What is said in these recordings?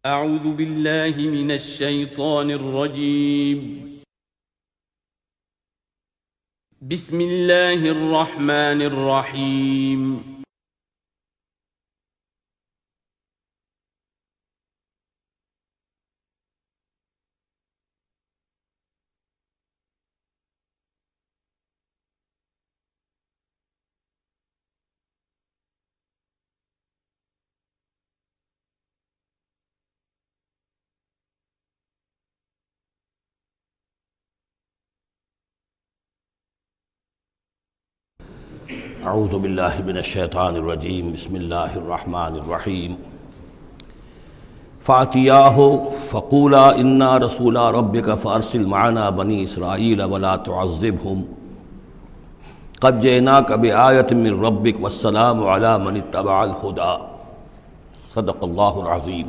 اعوذ باللہ من الشیطان الرجیم بسم اللہ الرحمن الرحیم اعوذ باللہ من الشیطان الرجیم بسم اللہ الرحمن الرحیم فاتیاہ فقولا انا رسولا ربک فارسل معنا بنی اسرائیل ولا تعذبہم قد جئناک بآیۃ من ربک والسلام علی من اتبع الہدی صدق اللہ العظیم۔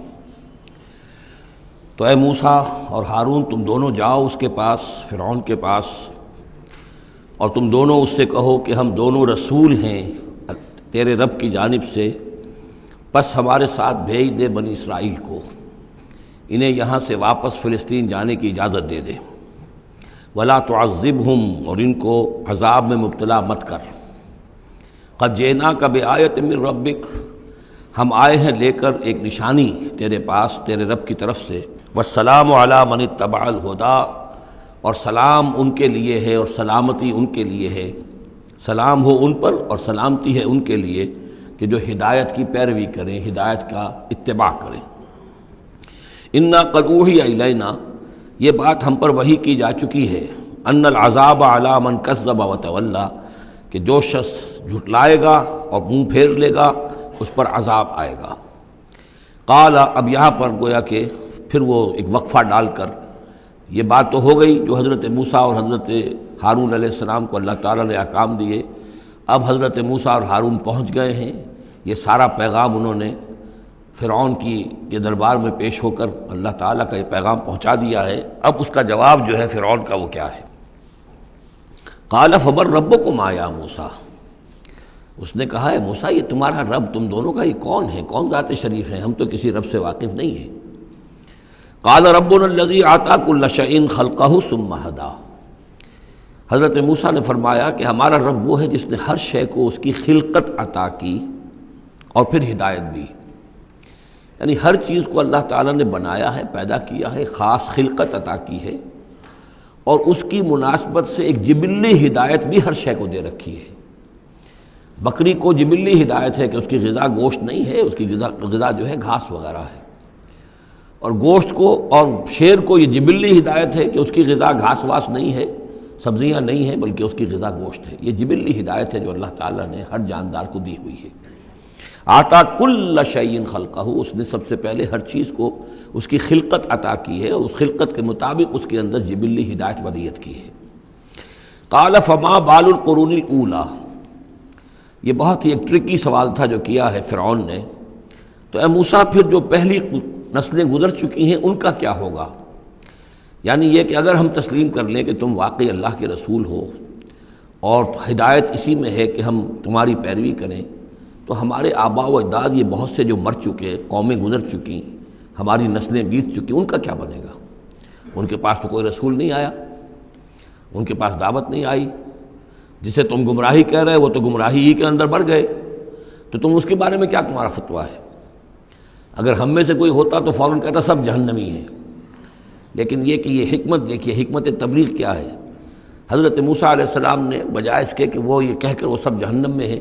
تو اے موسیٰ اور ہارون، تم دونوں جاؤ اس کے پاس، فرعون کے پاس، اور تم دونوں اس سے کہو کہ ہم دونوں رسول ہیں تیرے رب کی جانب سے، بس ہمارے ساتھ بھیج دے بنی اسرائیل کو، انہیں یہاں سے واپس فلسطین جانے کی اجازت دے دے، ولا تعذبہم، اور ان کو عذاب میں مبتلا مت کر، قد جئناک بآیۃ من ربک، ہم آئے ہیں لے کر ایک نشانی تیرے پاس تیرے رب کی طرف سے، والسلام علی من اتبع الہدی، اور سلام ان کے لیے ہے اور سلامتی ان کے لیے ہے، سلام ہو ان پر اور سلامتی ہے ان کے لیے کہ جو ہدایت کی پیروی کریں، ہدایت کا اتباع کریں۔ انا قد اوحی الینا، یہ بات ہم پر وحی کی جا چکی ہے، ان العذاب علی من کذب وتولی، کہ جو شخص جھٹلائے گا اور منہ پھیر لے گا اس پر عذاب آئے گا۔ قال، اب یہاں پر گویا کہ پھر وہ ایک وقفہ ڈال کر یہ بات تو ہو گئی جو حضرت موسیٰ اور حضرت ہارون علیہ السلام کو اللہ تعالیٰ نے احکام دیے، اب حضرت موسیٰ اور ہارون پہنچ گئے ہیں، یہ سارا پیغام انہوں نے فرعون کے دربار میں پیش ہو کر اللہ تعالیٰ کا یہ پیغام پہنچا دیا ہے۔ اب اس کا جواب جو ہے فرعون کا وہ کیا ہے؟ قال فمن ربکما یا موسیٰ، اس نے کہا ہے موسیٰ یہ تمہارا رب تم دونوں کا یہ کون ہے، کون ذات شریف ہے، ہم تو کسی رب سے واقف نہیں ہیں۔ قال ربنا الذی اعطی کل شیء خلقہ ثم ہدی، حضرت موسیٰ نے فرمایا کہ ہمارا رب وہ ہے جس نے ہر شے کو اس کی خلقت عطا کی اور پھر ہدایت دی، یعنی ہر چیز کو اللہ تعالیٰ نے بنایا ہے، پیدا کیا ہے، خاص خلقت عطا کی ہے، اور اس کی مناسبت سے ایک جبلی ہدایت بھی ہر شے کو دے رکھی ہے۔ بکری کو جبلی ہدایت ہے کہ اس کی غذا گوشت نہیں ہے، اس کی غذا جو ہے گھاس وغیرہ ہے، اور گوشت کو اور شیر کو یہ جبلی ہدایت ہے کہ اس کی غذا گھاس واس نہیں ہے، سبزیاں نہیں ہیں، بلکہ اس کی غذا گوشت ہے۔ یہ جبلی ہدایت ہے جو اللہ تعالیٰ نے ہر جاندار کو دی ہوئی ہے۔ آتا کل شیء خلقہ، اس نے سب سے پہلے ہر چیز کو اس کی خلقت عطا کی ہے، اور اس خلقت کے مطابق اس کے اندر جبلی ہدایت ودیت کی ہے۔ قال فما بال القرون الاولی، یہ بہت ہی ایک ٹرکی سوال تھا جو کیا ہے فرعون نے۔ تو اے موسیٰ پھر جو پہلی نسلیں گزر چکی ہیں ان کا کیا ہوگا؟ یعنی یہ کہ اگر ہم تسلیم کر لیں کہ تم واقعی اللہ کے رسول ہو اور ہدایت اسی میں ہے کہ ہم تمہاری پیروی کریں، تو ہمارے آباء و اجداد یہ بہت سے جو مر چکے، قومیں گزر چکی، ہماری نسلیں بیت چکی، ان کا کیا بنے گا؟ ان کے پاس تو کوئی رسول نہیں آیا، ان کے پاس دعوت نہیں آئی، جسے تم گمراہی کہہ رہے وہ تو گمراہی ہی کے اندر بڑھ گئے، تو تم اس کے بارے میں کیا تمہارا فتویٰ ہے؟ اگر ہم میں سے کوئی ہوتا تو فوراً کہتا سب جہنمی ہیں، لیکن یہ کہ یہ حکمت دیکھیے، حکمت تبلیغ کیا ہے۔ حضرت موسیٰ علیہ السلام نے بجائے اس کے کہ وہ یہ کہہ کر وہ سب جہنم میں ہیں،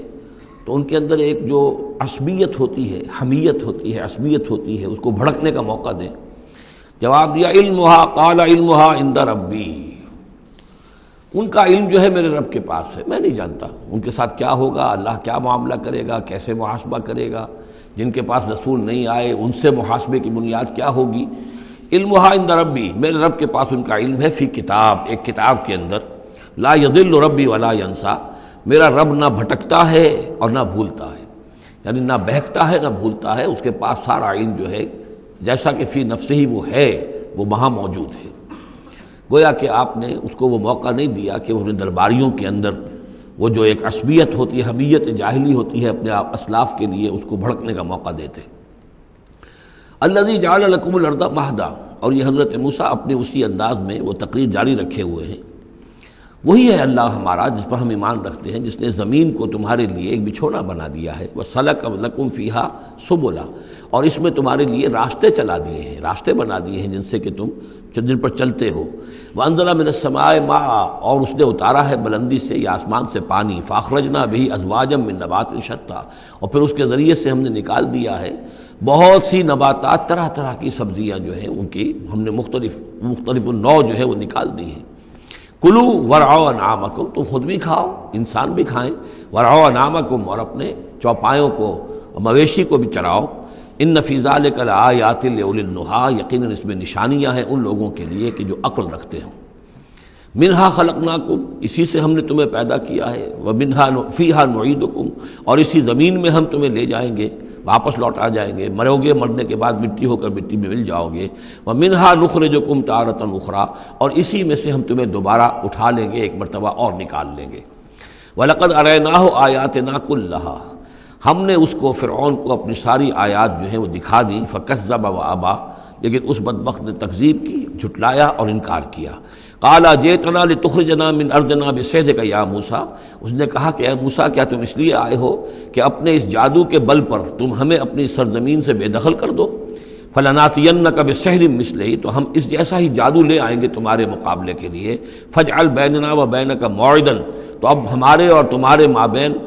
تو ان کے اندر ایک جو عصبیت ہوتی ہے، حمیت ہوتی ہے، عصبیت ہوتی ہے، اس کو بھڑکنے کا موقع دیں۔ جواب دیا علمھا، قال علمھا عند ربی، ان کا علم جو ہے میرے رب کے پاس ہے، میں نہیں جانتا ان کے ساتھ کیا ہوگا، اللہ کیا معاملہ کرے گا، کیسے محاسبہ کرے گا، جن کے پاس رسول نہیں آئے ان سے محاسبے کی بنیاد کیا ہوگی۔ علمھا عند ربی، میرے رب کے پاس ان کا علم ہے، فی کتاب، ایک کتاب کے اندر، لا یضل ربی ولا ینسیٰ، میرا رب نہ بھٹکتا ہے اور نہ بھولتا ہے، یعنی نہ بہکتا ہے نہ بھولتا ہے، اس کے پاس سارا علم جو ہے جیسا کہ فی نفسہ ہی وہ ہے، وہ وہاں موجود ہے۔ گویا کہ آپ نے اس کو وہ موقع نہیں دیا کہ وہ اپنے درباریوں کے اندر وہ جو ایک عصبیت ہوتی ہے، حمیت جاہلی ہوتی ہے اپنے آپ اسلاف کے لیے، اس کو بھڑکنے کا موقع دیتے۔ الذی جعل لکم الارض مہدا، اور یہ حضرت موسیٰ اپنے اسی انداز میں وہ تقریر جاری رکھے ہوئے ہیں، وہی ہے اللہ ہمارا جس پر ہم ایمان رکھتے ہیں، جس نے زمین کو تمہارے لیے ایک بچھونا بنا دیا ہے، وَسَلَكَ لَكُمْ فِيهَا سُبُلًا، اور اس میں تمہارے لیے راستے چلا دیے ہیں، راستے بنا دیے ہیں جن سے کہ تم جن پر چلتے ہو، وَأَنزَلَ مِنَ السَّمَاءِ مَاءً، اور اس نے اتارا ہے بلندی سے یا آسمان سے پانی، فَأَخْرَجْنَا بِهِ أَزْوَاجًا مِّن نَبَاتٍ شَتَّىٰ، اور پھر اس کے ذریعے سے ہم نے نکال دیا ہے بہت سی نباتات، طرح طرح کی سبزیاں جو ہیں ان کی ہم نے مختلف النوع جو ہے وہ نکال دی ہیں۔ کلو ورعوا انعامکم، تم خود بھی کھاؤ، انسان بھی کھائیں، ورعوا انعامکم، اور اپنے چوپایوں کو مویشی کو بھی چراؤ، ان فی ذلک لآیات لأولی النہیٰ، یقیناً اس میں نشانیاں ہیں ان لوگوں کے لیے کہ جو عقل رکھتے ہوں۔ منہا خلقناکم، اسی سے ہم نے تمہیں پیدا کیا ہے، ومنہا فیہا نعیدکم، اور اسی زمین میں ہم تمہیں لے جائیں گے، واپس لوٹ آ جائیں گے، مرو گے، مرنے کے بعد مٹی ہو کر مٹی میں مل جاؤ گے، ومنہا نخرجکم تارۃ اخری، اور اسی میں سے ہم تمہیں دوبارہ اٹھا لیں گے، ایک مرتبہ اور نکال لیں گے۔ وَلَقَدْ أَرَيْنَاهُ آيَاتِنَا كُلَّهَا، ہم نے اس کو فرعون کو اپنی ساری آیات جو ہیں وہ دکھا دیں، فَكَذَّبَ وَأَبَى، لیکن اس بدبخت نے تکذیب کی، جھٹلایا اور انکار کیا۔ قَالَ جِئْتَنَا لِتُخْرِجَنَا مِنْ أَرْضِنَا بِسِحْرِكَ يَا موسیٰ، اس نے کہا کہ اے موسیٰ کیا تم اس لیے آئے ہو کہ اپنے اس جادو کے بل پر تم ہمیں اپنی سرزمین سے بے دخل کر دو؟ فَلَنَأْتِيَنَّكَ بِسِحْرٍ مِّثْلِهِ، تو ہم اس جیسا ہی جادو لے آئیں گے تمہارے مقابلے کے لیے۔ فَاجْعَلْ بَيْنَنَا وَبَيْنَكَ مَوْعِدًا، تو اب ہمارے اور تمہارے مابین،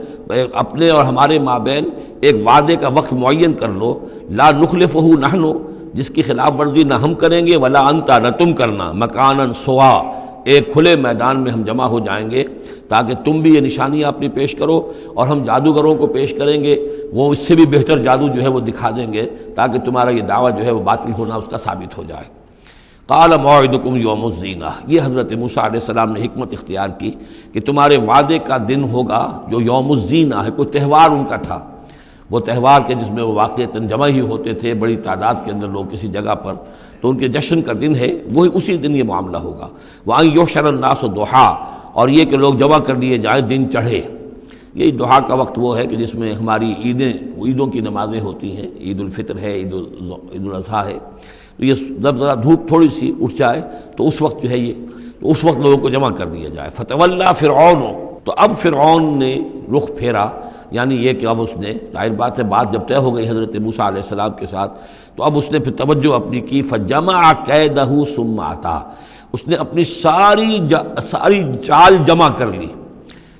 اپنے اور ہمارے مابین ایک وعدے کا وقت معین کر لو، لا نخلفہ نحن، جس کی خلاف ورزی نہ ہم کریں گے، ولا انتا، نہ تم کرنا، مکاناً سوا، ایک کھلے میدان میں ہم جمع ہو جائیں گے تاکہ تم بھی یہ نشانیاں اپنی پیش کرو اور ہم جادوگروں کو پیش کریں گے، وہ اس سے بھی بہتر جادو جو ہے وہ دکھا دیں گے تاکہ تمہارا یہ دعویٰ جو ہے وہ باطل ہونا اس کا ثابت ہو جائے۔ قال موعدکم یوم الزینہ، یہ حضرت موسیٰ علیہ السلام نے حکمت اختیار کی کہ تمہارے وعدے کا دن ہوگا جو یوم الزینہ ہے، کوئی تہوار ان کا تھا، وہ تہوار کے جس میں وہ واقعتاً جمع ہی ہوتے تھے بڑی تعداد کے اندر لوگ کسی جگہ پر، تو ان کے جشن کا دن ہے، وہی اسی دن یہ معاملہ ہوگا۔ وَأَن يُحْشَرَ النَّاسُ ضُحًى، اور یہ کہ لوگ جمع کر لیے جائیں دن چڑھے۔ یہی دحا کا وقت وہ ہے کہ جس میں ہماری عیدوں کی نمازیں ہوتی ہیں، عید الفطر ہے، عید الاضحیٰ ہے، تو یہ جب ذرا دھوپ تھوڑی سی اٹھ جائے تو اس وقت جو ہے یہ، تو اس وقت لوگوں کو جمع کر دیا جائے۔ فَتَوَلَّىٰ فِرْعَوْنُ، تو اب فرعون نے رخ پھیرا، یعنی یہ کہ اب اس نے، ظاہر بات ہے بات جب طے ہو گئی حضرت موسیٰ علیہ السلام کے ساتھ، تو اب اس نے پھر توجہ اپنی کی، فَجَمَعَ كَيْدَهُ ثُمَّ أَتَىٰ، اس نے اپنی ساری چال جمع کر لی،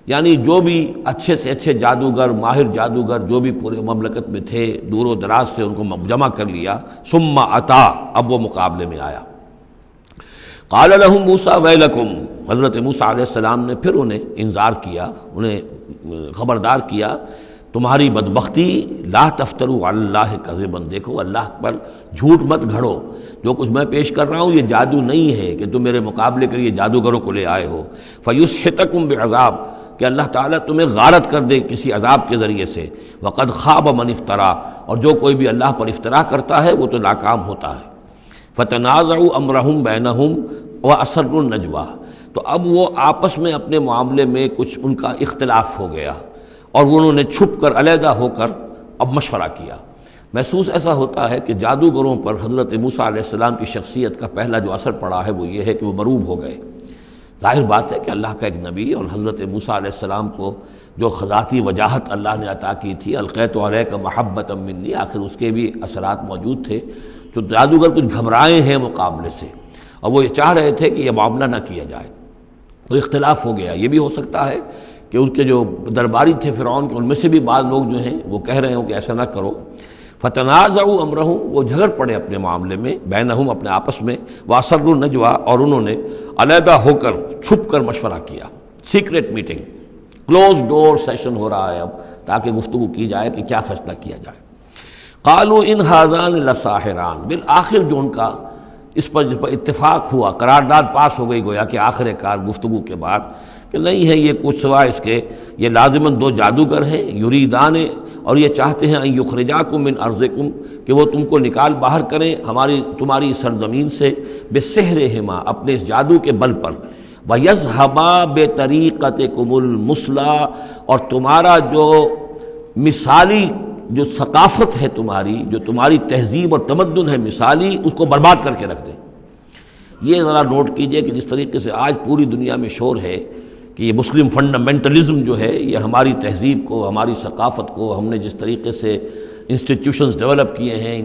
یعنی جو بھی اچھے سے اچھے جادوگر، ماہر جادوگر جو بھی پورے مملکت میں تھے، دور و دراز سے ان کو جمع کر لیا۔ ثُمَّ أَتَىٰ، اب وہ مقابلے میں آیا۔ قال لهم موسیٰ ویلکم، حضرت موسیٰ علیہ السلام نے پھر انہیں انذار کیا، انہیں خبردار کیا، تمہاری بدبختی، لا تفتروا علی اللہ کذبا، دیکھو اللہ پر جھوٹ مت گھڑو، جو کچھ میں پیش کر رہا ہوں یہ جادو نہیں ہے کہ تم میرے مقابلے کے لیے جادوگروں کو لے آئے ہو۔ فیسحتکم بعذاب، کہ اللہ تعالیٰ تمہیں غارت کر دے کسی عذاب کے ذریعے سے۔ وقد خاب من افترا، اور جو کوئی بھی اللہ پر افترا کرتا ہے وہ تو ناکام ہوتا ہے۔ فتنازعوا امرهم بینہم واسروا النجوى، تو اب وہ آپس میں اپنے معاملے میں کچھ ان کا اختلاف ہو گیا اور وہ انہوں نے چھپ کر، علیحدہ ہو کر اب مشورہ کیا۔ محسوس ایسا ہوتا ہے کہ جادوگروں پر حضرت موسیٰ علیہ السلام کی شخصیت کا پہلا جو اثر پڑا ہے وہ یہ ہے کہ وہ مروب ہو گئے۔ ظاہر بات ہے کہ اللہ کا ایک نبی اور حضرت موسیٰ علیہ السلام کو جو ذاتی وجاہت اللہ نے عطا کی تھی، القیت علیک محبۃ منی، آخر اس کے بھی اثرات موجود تھے، جو جادوگر کچھ گھبرائے ہیں مقابلے سے، اور وہ یہ چاہ رہے تھے کہ یہ معاملہ نہ کیا جائے، تو اختلاف ہو گیا۔ یہ بھی ہو سکتا ہے کہ ان کے جو درباری تھے فرعون کے، ان میں سے بھی بعض لوگ جو ہیں وہ کہہ رہے ہوں کہ ایسا نہ کرو۔ فتنازعوا امرهم، وہ جھگڑ پڑے اپنے معاملے میں، بینہم، اپنے آپس میں، واسروا النجوى، اور انہوں نے علیحدہ ہو کر چھپ کر مشورہ کیا، سیکریٹ میٹنگ، کلوز ڈور سیشن ہو رہا ہے اب، تاکہ گفتگو کی جائے کہ کیا فیصلہ کیا جائے۔ قالوا ان ھذان لساحران، بالآخر جو ان کا اس پر اتفاق ہوا، قرارداد پاس ہو گئی گویا کہ آخر کار گفتگو کے بعد، کہ نہیں ہے یہ کچھ سوائے اس کے، یہ لازماً دو جادوگر ہیں، یریدان، اور یہ چاہتے ہیں ان یخرجاکم من ارضکم، کہ وہ تم کو نکال باہر کریں تمہاری سرزمین سے، بسحرہما، اپنے اس جادو کے بل پر، ویذھبا بطریقتکم المثلی، اور تمہارا جو مثالی جو ثقافت ہے تمہاری، جو تمہاری تہذیب اور تمدن ہے مثالی، اس کو برباد کر کے رکھ دیں۔ یہ ذرا نوٹ کیجئے کہ جس طریقے سے آج پوری دنیا میں شور ہے کہ یہ مسلم فنڈامنٹلزم جو ہے یہ ہماری تہذیب کو، ہماری ثقافت کو، ہم نے جس طریقے سے انسٹیٹیوشنز ڈیولپ کیے ہیں،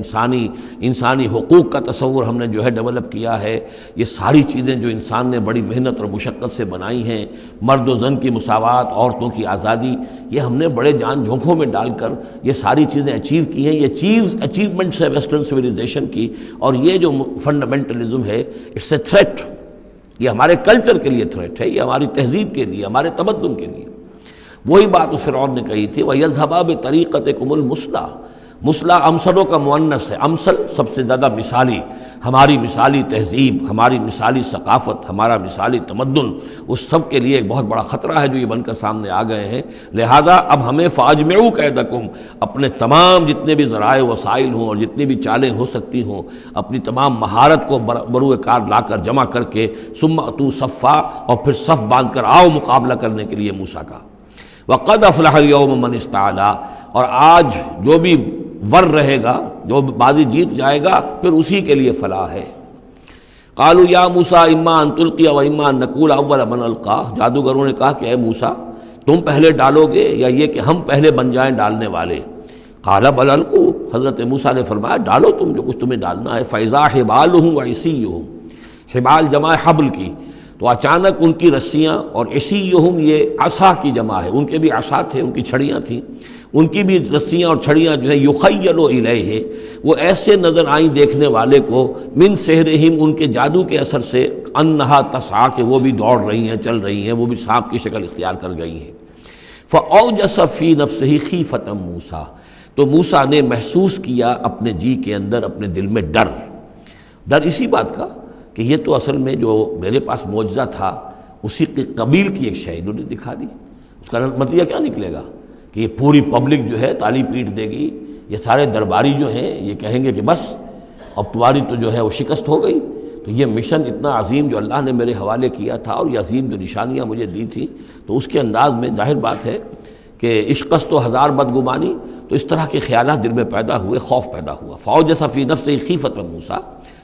انسانی حقوق کا تصور ہم نے جو ہے ڈیولپ کیا ہے، یہ ساری چیزیں جو انسان نے بڑی محنت اور مشقت سے بنائی ہیں، مرد و زن کی مساوات، عورتوں کی آزادی، یہ ہم نے بڑے جان جھونکوں میں ڈال کر یہ ساری چیزیں اچیو کی ہیں۔ یہ اچیومنٹس ہے ویسٹرن سویلائزیشن کی، اور یہ جو فنڈامنٹلزم ہے اٹس اے تھریٹ، یہ ہمارے کلچر کے لیے تھریٹ ہے، یہ ہماری تہذیب کے لیے، ہمارے تمدن کے لیے۔ وہی بات فرعون نے کہی تھی وَيَذْهَبَا بِطَرِيقَتِكُمُ الْمُثْلَىٰ، مثلا امثلوں کا مؤنث ہے، امثل سب سے زیادہ مثالی، ہماری مثالی تہذیب، ہماری مثالی ثقافت، ہمارا مثالی تمدن، اس سب کے لیے ایک بہت بڑا خطرہ ہے جو یہ بن کر سامنے آ گئے ہیں۔ لہذا اب ہمیں فَأَجْمِعُوا كَيْدَكُمْ، اپنے تمام جتنے بھی ذرائع وسائل ہوں اور جتنی بھی چالیں ہو سکتی ہوں، اپنی تمام مہارت کو بروئے کار لا کر جمع کر کے ثُمَّ أَتُوا صَفًّا، اور پھر صف باندھ کر آؤ مقابلہ کرنے کے لیے موسیٰ کا۔ وَقَدْ أَفْلَحَ الْيَوْمَ مَنِ اسْتَعْلَىٰ، اور آج جو بھی ور رہے گا، جو بازی جیت جائے گا، پھر اسی کے لیے فلاح ہے۔ قالوا یا موسیٰ اما ان تلقی و اما ان نکون اول من القیٰ، جادوگروں نے کہا کہ اے موسیٰ تم پہلے ڈالو گے یا یہ کہ ہم پہلے بن جائیں ڈالنے والے؟ قال بل القوا، حضرت موسیٰ نے فرمایا ڈالو تم جو کچھ تمہیں ڈالنا ہے۔ فاذا حبالهم وعصیهم، حبال جمع حبل کی، تو اچانک ان کی رسیاں، اور عصیہم یہ عصا کی جمع ہے، ان کے بھی عصا تھے، ان کی چھڑیاں تھیں، ان کی بھی رسیاں اور چھڑیاں جو ہے یخیل الیہ، وہ ایسے نظر آئیں دیکھنے والے کو، من سحرہم، ان کے جادو کے اثر سے، انہا تسعی، کہ وہ بھی دوڑ رہی ہیں، چل رہی ہیں، وہ بھی سانپ کی شکل اختیار کر گئی ہیں۔ فاوجس فی نفسہ خیفۃ موسیٰ، تو موسیٰ نے محسوس کیا اپنے جی کے اندر، اپنے دل میں ڈر اسی بات کا کہ یہ تو اصل میں جو میرے پاس معجزہ تھا اسی کے قبیل کی ایک شے انہوں نے دکھا دی۔ اس کا نتیجہ کیا نکلے گا کہ یہ پوری پبلک جو ہے تالی پیٹ دے گی، یہ سارے درباری جو ہیں یہ کہیں گے کہ بس اب تمہاری تو جو ہے وہ شکست ہو گئی۔ تو یہ مشن اتنا عظیم جو اللہ نے میرے حوالے کیا تھا، اور یہ عظیم جو نشانیاں مجھے دی تھیں، تو اس کے انداز میں ظاہر بات ہے کہ عشقست و ہزار بدگمانی، تو اس طرح کے خیالات دل میں پیدا ہوئے، خوف پیدا ہوا۔ فاوجس فی نفسہ خیفۃ موسیٰ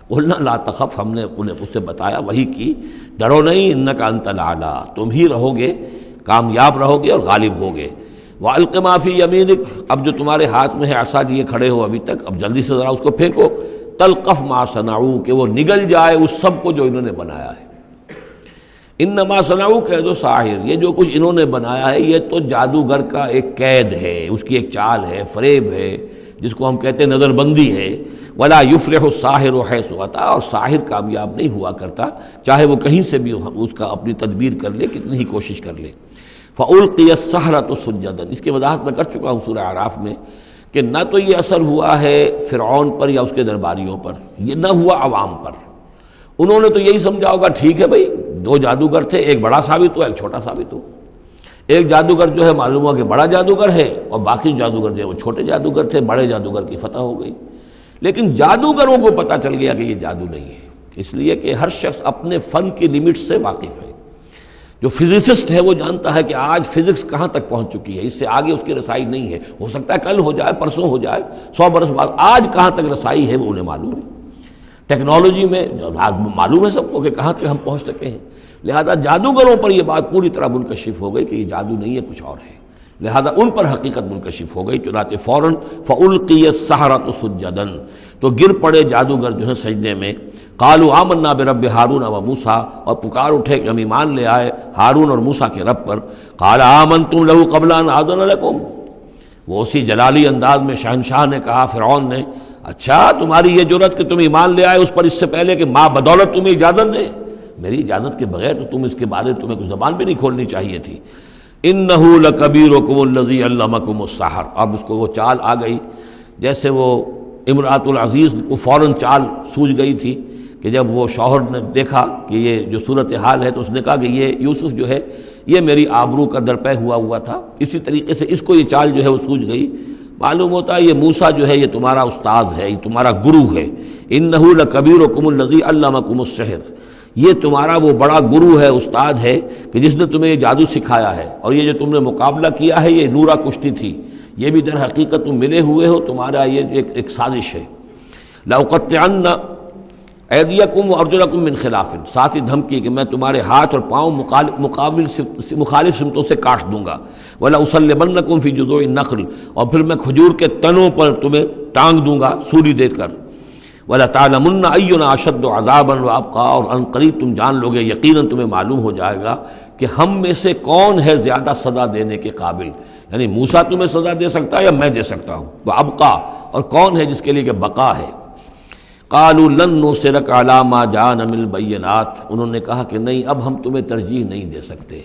قلنا لا تخف، ہم نے انہیں اس سے بتایا، وہی کی، ڈرو نہیں، انک انت الاعلیٰ، تم ہی رہو گے، کامیاب رہو گے اور غالب ہوگے۔ وَأَلْقِ مَا فِي يَمِينِكَ، اب جو تمہارے ہاتھ میں ہے عصا لیے کھڑے ہو ابھی تک، اب جلدی سے ذرا اس کو پھینکو، تلقف ما صنعوا، کہ وہ نگل جائے اس سب کو جو انہوں نے بنایا ہے۔ انما صنعوا کید ساحر، یہ جو کچھ انہوں نے بنایا ہے یہ تو جادوگر کا ایک قید ہے، اس کی ایک چال ہے، فریب ہے، جس کو ہم کہتے ہیں نظر بندی ہے۔ ولا یفلح الساحر حیث اتی، اور ساحر کامیاب نہیں ہوا کرتا چاہے وہ کہیں سے بھی اس کا اپنی تدبیر کر لے، کتنی ہی کوشش کر لے۔ فَأُلْقِيَ السَّحَرَةُ سُجَّدًا، اس کی وضاحت میں کر چکا ہوں سورہ اعراف میں کہ نہ تو یہ اثر ہوا ہے فرعون پر یا اس کے درباریوں پر، یہ نہ ہوا عوام پر۔ انہوں نے تو یہی سمجھا ہوگا ٹھیک ہے بھائی، دو جادوگر تھے، ایک بڑا ثابت ہو ایک چھوٹا ثابت ہو، ایک جادوگر جو ہے معلوم ہوا کہ بڑا جادوگر ہے، اور باقی جادوگر جو ہے وہ چھوٹے جادوگر تھے، بڑے جادوگر کی فتح ہو گئی۔ لیکن جادوگروں کو پتہ چل گیا کہ یہ جادو نہیں ہے، اس لیے کہ ہر شخص اپنے فن کی لیمٹ سے واقف ہے۔ جو فزسسٹ ہے وہ جانتا ہے کہ آج فزکس کہاں تک پہنچ چکی ہے، اس سے آگے اس کی رسائی نہیں ہے، ہو سکتا ہے کل ہو جائے، پرسوں ہو جائے، 100 برس بعد، آج کہاں تک رسائی ہے وہ انہیں معلوم ہے۔ ٹیکنالوجی میں معلوم ہے سب کو کہ کہاں تک ہم پہنچ سکے ہیں، لہذا جادوگروں پر یہ بات پوری طرح منکشف ہو گئی کہ یہ جادو نہیں ہے، کچھ اور ہے، لہذا ان پر حقیقت منکشف ہو گئی، چنانچہ فوراً فَأُلْقِيَ السَّحَرَةُ سُجَّدًا، تو گر پڑے جادوگر جو ہیں سجدے میں۔ قالوا آمنا برب ہارون و موسیٰ، اور پکار اٹھے کہ ہم ایمان لے آئے ہارون اور موسیٰ کے رب پر۔ قال آمنتم له قبل ان آذن لكم، وہ اسی جلالی انداز میں شہنشاہ نے کہا، فرعون نے، اچھا تمہاری یہ جرت کہ تم ایمان لے آئے اس پر اس سے پہلے کہ ماں بدولت تمہیں اجازت دے، میری اجازت کے بغیر تو تم اس کے بارے تمہیں کوئی زبان بھی نہیں کھولنی چاہیے تھی۔ انه لکبیرکم الذی علمکم السحر، اب اس کو وہ چال آ گئی، جیسے وہ امرأۃ العزیز کو فوراً چال سوجھ گئی تھی کہ جب وہ شوہر نے دیکھا کہ یہ جو صورتحال ہے تو اس نے کہا کہ یہ یوسف جو ہے یہ میری آبرو کا درپے ہوا تھا، اسی طریقے سے اس کو یہ چال جو ہے وہ سوجھ گئی۔ معلوم ہوتا ہے یہ موسیٰ جو ہے یہ تمہارا استاذ ہے، یہ تمہارا گرو ہے۔ انہ لکبیرکم الذی علمکم السحر، یہ تمہارا وہ بڑا گرو ہے، استاد ہے کہ جس نے تمہیں یہ جادو سکھایا ہے، اور یہ جو تم نے مقابلہ کیا ہے یہ نورا کشتی تھی، یہ بھی در حقیقت تم ملے ہوئے ہو، تمہارا یہ ایک سازش ہے۔ لَأُقَطِّعَنَّ ایدیکم وارجلکم من خلاف، ساتھ ہی دھمکی کہ میں تمہارے ہاتھ اور پاؤں مخالف سمتوں سے کاٹ دوں گا۔ وَلَأُصَلِّبَنَّکُمْ فِي جُذُوعِ النَّخْلِ، اور پھر میں کھجور کے تنوں پر تمہیں ٹانگ دوں گا سولی دے کر۔ وَلَتَعْلَمُنَّ أَيُّنَا أَشَدُّ عَذَابًا وَأَبْقَىٰ، اور ان قریب تم جان لوگے، یقیناً تمہیں معلوم ہو جائے گا کہ ہم میں سے کون ہے زیادہ سزا دینے کے قابل، یعنی موسیٰ تمہیں سزا دے سکتا ہے یا میں دے سکتا ہوں، وَأَبْقَىٰ، اور کون ہے جس کے لیے کہ بقا ہے۔ قالوا لن نُصِرَكَ عَلَىٰ مَا جَاءَنَا مِنَ الْبَيِّنَاتِ، انہوں نے کہا کہ نہیں، اب ہم تمہیں ترجیح نہیں دے سکتے،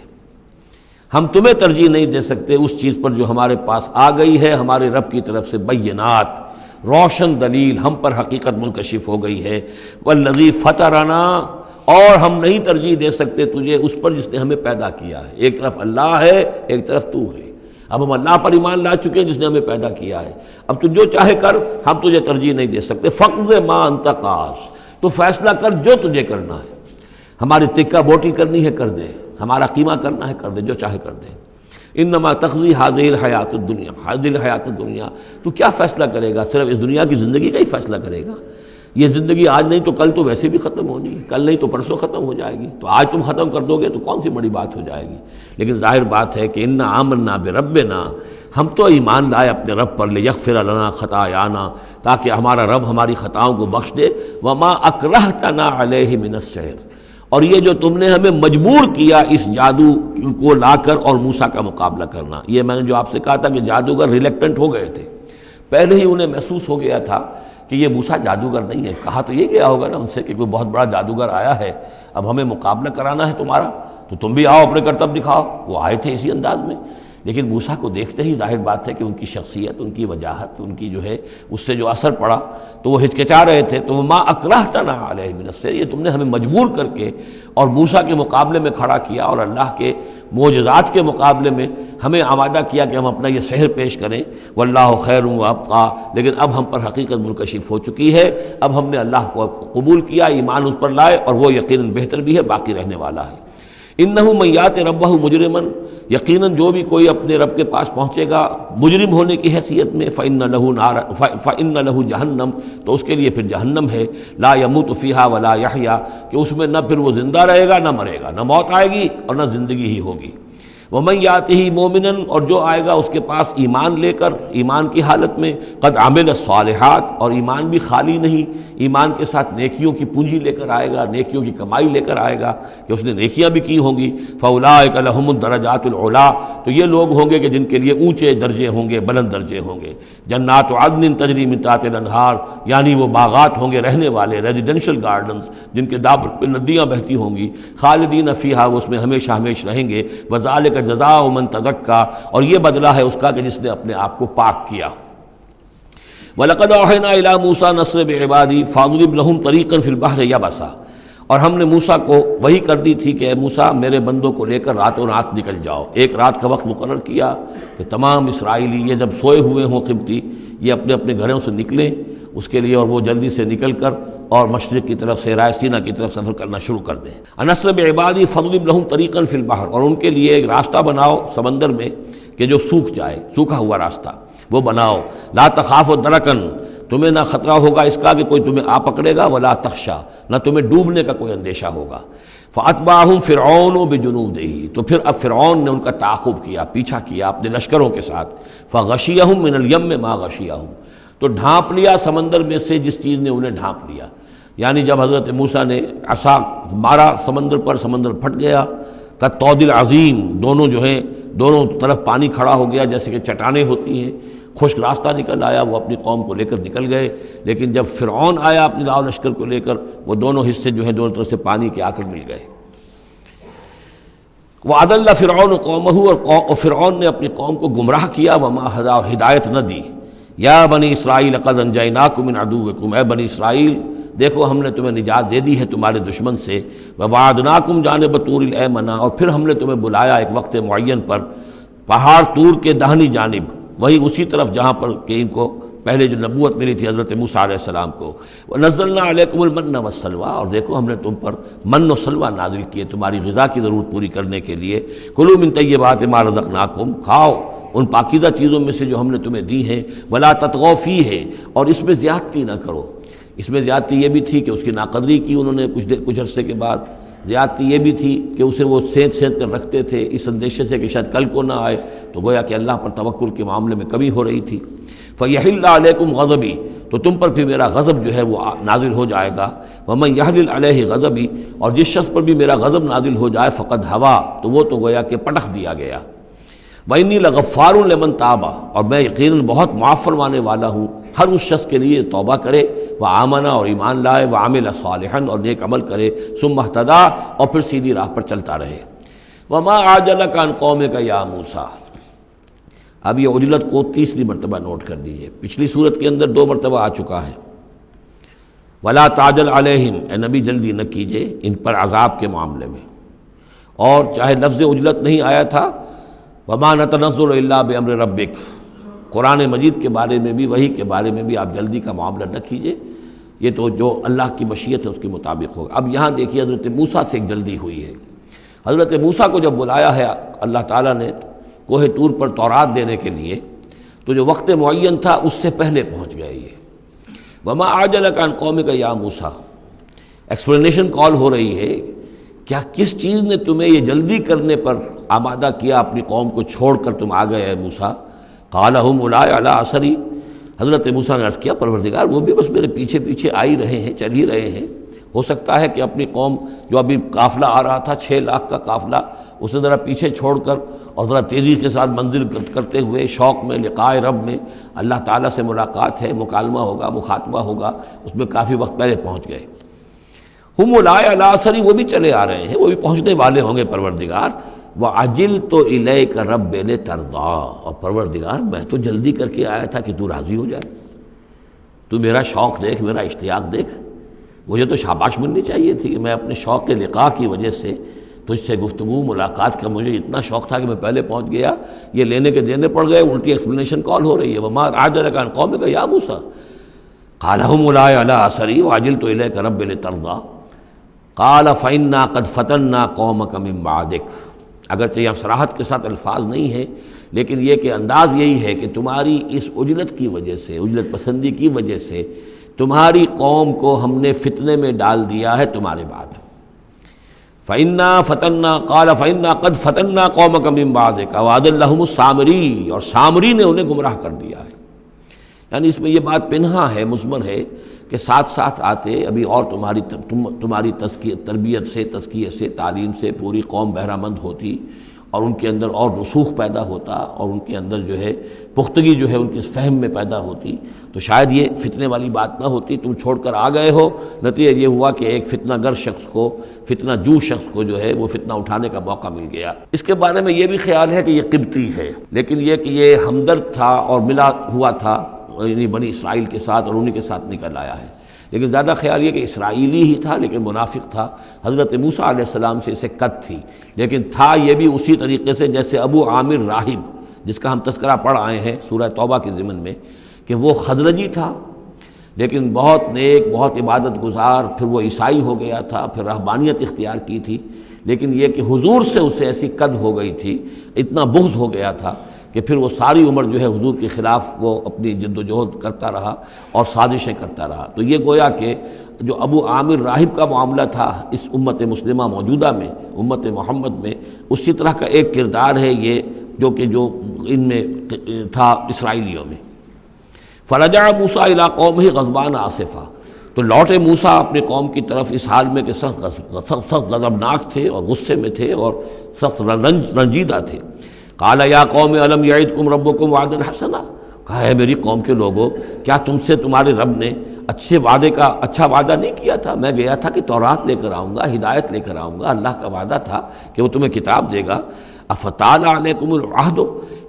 ہم تمہیں ترجیح نہیں دے سکتے اس چیز پر جو ہمارے پاس آ گئی ہے ہمارے رب کی طرف سے، بینات، روشن دلیل، ہم پر حقیقت منکشف ہو گئی ہے۔ والذی فطرنا، اور ہم نہیں ترجیح دے سکتے تجھے اس پر جس نے ہمیں پیدا کیا ہے، ایک طرف اللہ ہے ایک طرف تو ہے، اب ہم اللہ پر ایمان لا چکے ہیں جس نے ہمیں پیدا کیا ہے، اب تو جو چاہے کر، ہم تجھے ترجیح نہیں دے سکتے۔ فقض ما انت قاض، تو فیصلہ کر جو تجھے کرنا ہے، ہماری تکہ بوٹی کرنی ہے کر دے، ہمارا قیمہ کرنا ہے کر دے، جو چاہے کر دے۔ انما تقضی هذه الحیات الدنیا، هذه الحیات الدنیا، تو کیا فیصلہ کرے گا؟ صرف اس دنیا کی زندگی کا ہی فیصلہ کرے گا؟ یہ زندگی آج نہیں تو کل تو ویسے بھی ختم ہونی ہے، کل نہیں تو پرسوں ختم ہو جائے گی، تو آج تم ختم کر دو گے تو کون سی بڑی بات ہو جائے گی؟ لیکن ظاہر بات ہے کہ انا آمنا بربنا، ہم تو ایمان لائے اپنے رب پر، لیغفر لنا خطایانا، تاکہ ہمارا رب ہماری خطاؤں کو بخش دے، وما اکرہتنا علیہ من السحر، اور یہ جو تم نے ہمیں مجبور کیا اس جادو کو لا کر اور موسیٰ کا مقابلہ کرنا، یہ میں نے جو آپ سے کہا تھا کہ جادوگر ریلیکٹنٹ ہو گئے تھے، پہلے ہی انہیں محسوس ہو گیا تھا کہ یہ موسیٰ جادوگر نہیں ہے، کہا تو یہ گیا ہوگا نا ان سے کہ کوئی بہت بڑا جادوگر آیا ہے، اب ہمیں مقابلہ کرانا ہے تمہارا، تو تم بھی آؤ اپنے کرتب دکھاؤ۔ وہ آئے تھے اسی انداز میں، لیکن موسیٰ کو دیکھتے ہی ظاہر بات ہے کہ ان کی شخصیت، ان کی وجاہت، ان کی جو ہے اس سے جو اثر پڑا تو وہ ہچکچا رہے تھے۔ تو ما اکرہتنا علیہ من السحر، یہ تم نے ہمیں مجبور کر کے اور موسیٰ کے مقابلے میں کھڑا کیا اور اللہ کے معجزات کے مقابلے میں ہمیں آمادہ کیا کہ ہم اپنا یہ سحر پیش کریں۔ واللہ خیر وابقیٰ، لیکن اب ہم پر حقیقت منکشف ہو چکی ہے، اب ہم نے اللہ کو قبول کیا، ایمان اس پر لائے، اور وہ یقیناً بہتر بھی ہے، باقی رہنے والا ہے۔ انہ من یات ربہ مجرما، یقیناً جو بھی کوئی اپنے رب کے پاس پہنچے گا مجرم ہونے کی حیثیت میں، فإن لہ جہنم، تو اس کے لیے پھر جہنم ہے، لا یموت فیہا ولا یحیا، کہ اس میں نہ پھر وہ زندہ رہے گا نہ مرے گا، نہ موت آئے گی اور نہ زندگی ہی ہوگی۔ ومن یاتہ مومنا، اور جو آئے گا اس کے پاس ایمان لے کر، ایمان کی حالت میں، قد عمل الصالحات، اور ایمان بھی خالی نہیں، ایمان کے ساتھ نیکیوں کی پونجی لے کر آئے گا، نیکیوں کی کمائی لے کر آئے گا کہ اس نے نیکیاں بھی کی ہوں گی۔ فاولئک لہم الدرجات العلی، تو یہ لوگ ہوں گے کہ جن کے لیے اونچے درجے ہوں گے، بلند درجے ہوں گے۔ جنات عدن تجری من تحتها الانہار، یعنی وہ باغات ہوں گے رہنے والے، ریزیڈینشل گارڈنز جن کے دامن پہ ندیاں بہتی ہوں گی، خالدین فیہا، وہ اس میں ہمیشہ ہمیشہ رہیں گے۔ وذالک جزاء من تزکا، اور یہ بدلہ ہے اس کا کہ جس نے اپنے آپ کو پاک کیا۔ وَلَقَدْ أَوْحَيْنَا إِلَىٰ مُوسَىٰ نَسْرِ بِعِبَادِي فَاضْرِبْ لَهُمْ طَرِيقًا فِي الْبَحْرِ يَبَسًا، اور ہم نے موسیٰ کو وہی کر دی تھی کہ اے موسیٰ میرے بندوں کو لے کر راتوں رات نکل جاؤ، ایک رات کا وقت مقرر کیا کہ تمام اسرائیلی یہ جب سوئے ہوئے ہوں قبطی، یہ اپنے اپنے گھروں سے نکلیں اس کے لیے، اور وہ جلدی سے نکل کر اور مشرق کی طرف صحرائے سینا کی طرف سفر کرنا شروع کر دیں۔ نسر بعبادی فضرب لہم طریقا فی البحر، اور ان کے لیے ایک راستہ بناؤ سمندر میں کہ جو سوکھ جائے، سوکھا ہوا راستہ وہ بناؤ۔ لا تخاف درکن، تمہیں نہ خطرہ ہوگا اس کا کہ کوئی تمہیں آ پکڑے گا، ولا تخشا، نہ تمہیں ڈوبنے کا کوئی اندیشہ ہوگا۔ فاتبعہم فرعون بجنودہ، تو پھر اب فرعون نے ان کا تعاقب کیا، پیچھا کیا اپنے لشکروں کے ساتھ۔ فغشیہم من الیم ما غشیہم، تو ڈھانپ لیا سمندر میں سے جس چیز نے انہیں ڈھانپ لیا، یعنی جب حضرت موسیٰ نے عصا مارا سمندر پر، سمندر پھٹ گیا، کالطود العظیم، دونوں جو ہیں دونوں طرف پانی کھڑا ہو گیا جیسے کہ چٹانیں ہوتی ہیں، خشک راستہ نکل آیا، وہ اپنی قوم کو لے کر نکل گئے۔ لیکن جب فرعون آیا اپنے لاؤ لشکر کو لے کر، وہ دونوں حصے جو ہیں دونوں طرف سے پانی کے آ کر مل گئے۔ وَأَضَلَّ فِرْعَوْنُ قَوْمَهُ، اور فرعون نے اپنی قوم کو گمراہ کیا، وَمَا هَدَىٰ، ہدایت نہ دی۔ یا بنی اسرائیل قد انجیناکم من عدوکم، اے بنی اسرائیل دیکھو ہم نے تمہیں نجات دے دی ہے تمہارے دشمن سے۔ وَوَعَدْنَاكُمْ جانب طور الایمن، اور پھر ہم نے تمہیں بلایا ایک وقت معین پر پہاڑ طور کے داہنی جانب، وہی اسی طرف جہاں پر کہ ان کو پہلے جو نبوت ملی تھی حضرت موسیٰ علیہ السلام کو۔ وَنَزَّلْنَا عَلَيْكُمُ الْمَنَّ وَالسَّلْوَىٰ، اور دیکھو ہم نے تم پر من و سلوہ نازل کیے تمہاری غذا کی ضرورت پوری کرنے کے لیے۔ کُلُوا مِن طَیِّبَاتِ مَا رَزَقْنَاکُمْ، کھاؤ ان پاکیزہ چیزوں میں سے جو ہم نے تمہیں دی ہیں، ولا تطغوا فیہ، اور اس میں زیادتی نہ کرو۔ اس میں زیادتی یہ بھی تھی کہ اس کی ناقدری کی انہوں نے کچھ عرصے کے بعد، زیادتی یہ بھی تھی کہ اسے وہ سینت کر رکھتے تھے اس اندیشے سے کہ شاید کل کو نہ آئے، تو گویا کہ اللہ پر توکل کے معاملے میں کمی ہو رہی تھی۔ فَيَحِلَّ عَلَيْكُمْ غَضَبِي، تو تم پر بھی میرا غضب جو ہے وہ نازل ہو جائے گا۔ وَمَنْ يَحْلِلْ عَلَيْهِ غَضَبِي، اور جس شخص پر بھی میرا غضب نازل ہو جائے فقد ہوا، تو وہ تو گویا کہ پٹخ دیا گیا۔ وَإِنِّي لَغَفَّارٌ لِمَنْ تَابَ، اور میں یقیناً بہت معاف فرمانے والا ہوں ہر اس شخص کے لیے توبہ کرے، وآمن، اور ایمان لائے، وعمل صالحا، اور نیک عمل کرے، ثم اہتدی، اور پھر سیدھی راہ پر چلتا رہے۔ وما عجلک عن قومک یا موسیٰ، اب یہ عجلت کو تیسری مرتبہ نوٹ کر دیجئے، پچھلی صورت کے اندر 2 مرتبہ آ چکا ہے۔ ولا تعجل علیہم، اے نبی جلدی نہ کیجئے ان پر عذاب کے معاملے میں، اور چاہے لفظ عجلت نہیں آیا تھا، وما نتنزل الا بامر ربک، قرآن مجید کے بارے میں بھی، وحی کے بارے میں بھی آپ جلدی کا معاملہ نہ کیجئے، یہ تو جو اللہ کی مشیت ہے اس کے مطابق ہوگا۔ اب یہاں دیکھیے حضرت موسیٰ سے ایک جلدی ہوئی ہے۔ حضرت موسیٰ کو جب بلایا ہے اللہ تعالیٰ نے کوہ طور پر تورات دینے کے لیے، تو جو وقت معین تھا اس سے پہلے پہنچ گئے یہ۔ وما عجلک عن قومک یا موسیٰ، ایکسپلینیشن کال ہو رہی ہے، کیا کس چیز نے تمہیں یہ جلدی کرنے پر آمادہ کیا، اپنی قوم کو چھوڑ کر تم آ گئے موسیٰ؟ قال هم اولئک علی اثری، حضرت موسیٰ نے عرض کیا پروردگار وہ بھی بس میرے پیچھے پیچھے آ ہی رہے ہیں، چل ہی رہے ہیں۔ ہو سکتا ہے کہ اپنی قوم جو ابھی قافلہ آ رہا تھا 6 لاکھ کا قافلہ، اسے ذرا پیچھے چھوڑ کر اور ذرا تیزی کے ساتھ منزل کرتے ہوئے شوق میں، لقاء رب میں، اللہ تعالیٰ سے ملاقات ہے، مکالمہ ہوگا، مخاطبہ ہوگا، اس میں کافی وقت پہلے پہنچ گئے۔ ہم اولئک علی اثری، وہ بھی چلے آ رہے ہیں، وہ بھی پہنچنے والے ہوں گے پروردگار۔ وَعَجِلْتُ إِلَيْكَ رَبِّ لِتَرْضَىٰ، اور پروردگار میں تو جلدی کر کے آیا تھا کہ تو راضی ہو جائے، تو میرا شوق دیکھ، میرا اشتیاق دیکھ، مجھے تو شاباش ملنی چاہیے تھی کہ میں اپنے شوق لقاء کی وجہ سے تجھ سے گفتگو ملاقات کا مجھے اتنا شوق تھا کہ میں پہلے پہنچ گیا، یہ لینے کے دینے پڑ گئے، الٹی ایکسپلینیشن کال ہو رہی ہے۔ وما عجلک عن قومک یا موسیٰ قال هم اولئک علی اثری وعجلت الیک رب لترضیٰ قال فإنا قد فتنا قومک من بعدک، اگرچہ یہاں صراحت کے ساتھ الفاظ نہیں ہیں، لیکن یہ کہ انداز یہی ہے کہ تمہاری اس عجلت کی وجہ سے، عجلت پسندی کی وجہ سے تمہاری قوم کو ہم نے فتنے میں ڈال دیا ہے تمہارے بعد۔ فَإِنَّا فَتَنَّا قَالَ فَإِنَّا قَدْ فَتَنَّا قَوْمَكَ مِن بَعْدِكَ وَأَضَلَّ لَهُمُ السَّامِرِيُّ، اور سامری نے انہیں گمراہ کر دیا ہے۔ یعنی اس میں یہ بات پنہا ہے، مضمر ہے کہ ساتھ ساتھ آتے ابھی اور تمہاری تربیت سے، تزکیے سے، تعلیم سے پوری قوم بہرہ مند ہوتی، اور ان کے اندر اور رسوخ پیدا ہوتا، اور ان کے اندر جو ہے پختگی جو ہے ان کے فہم میں پیدا ہوتی، تو شاید یہ فتنے والی بات نہ ہوتی۔ تم چھوڑ کر آ گئے ہو، نتیجہ یہ ہوا کہ ایک فتنہ گر شخص کو، فتنہ جو شخص کو جو ہے وہ فتنہ اٹھانے کا موقع مل گیا۔ اس کے بارے میں یہ بھی خیال ہے کہ یہ قبطی ہے، لیکن یہ کہ یہ ہمدرد تھا اور ملا ہوا تھا یعنی بنی اسرائیل کے ساتھ، اور انہی کے ساتھ نکل آیا ہے، لیکن زیادہ خیال یہ کہ اسرائیلی ہی تھا لیکن منافق تھا۔ حضرت موسیٰ علیہ السلام سے اسے قد تھی، لیکن تھا یہ بھی اسی طریقے سے جیسے ابو عامر راہب، جس کا ہم تذکرہ پڑھ آئے ہیں سورہ توبہ کے ضمن میں، کہ وہ خزرجی تھا لیکن بہت نیک، بہت عبادت گزار، پھر وہ عیسائی ہو گیا تھا، پھر رہبانیت اختیار کی تھی، لیکن یہ کہ حضور سے اسے ایسی قد ہو گئی تھی، اتنا بغض ہو گیا تھا کہ پھر وہ ساری عمر جو ہے حضور کے خلاف وہ اپنی جد و جہد کرتا رہا اور سازشیں کرتا رہا۔ تو یہ گویا کہ جو ابو عامر راہب کا معاملہ تھا اس امت مسلمہ موجودہ میں، امت محمد میں، اسی طرح کا ایک کردار ہے یہ جو ان میں تھا اسرائیلیوں میں۔ فرجع موسیٰ الی قومہ غضبان آسفا، تو لوٹے موسیٰ اپنے قوم کی طرف اس حال میں کہ سخت غضبناک تھے اور غصے میں تھے اور سخت رنجیدہ تھے۔ قال یا قوم الم یعدکم ربکم وعدا حسنا، کہا ہے میری قوم کے لوگوں، کیا تم سے تمہارے رب نے اچھا وعدہ نہیں کیا تھا؟ میں گیا تھا کہ تورات لے کر آؤں گا، ہدایت لے کر آؤں گا، اللہ کا وعدہ تھا کہ وہ تمہیں کتاب دے گا۔ افتال علیکم العہد،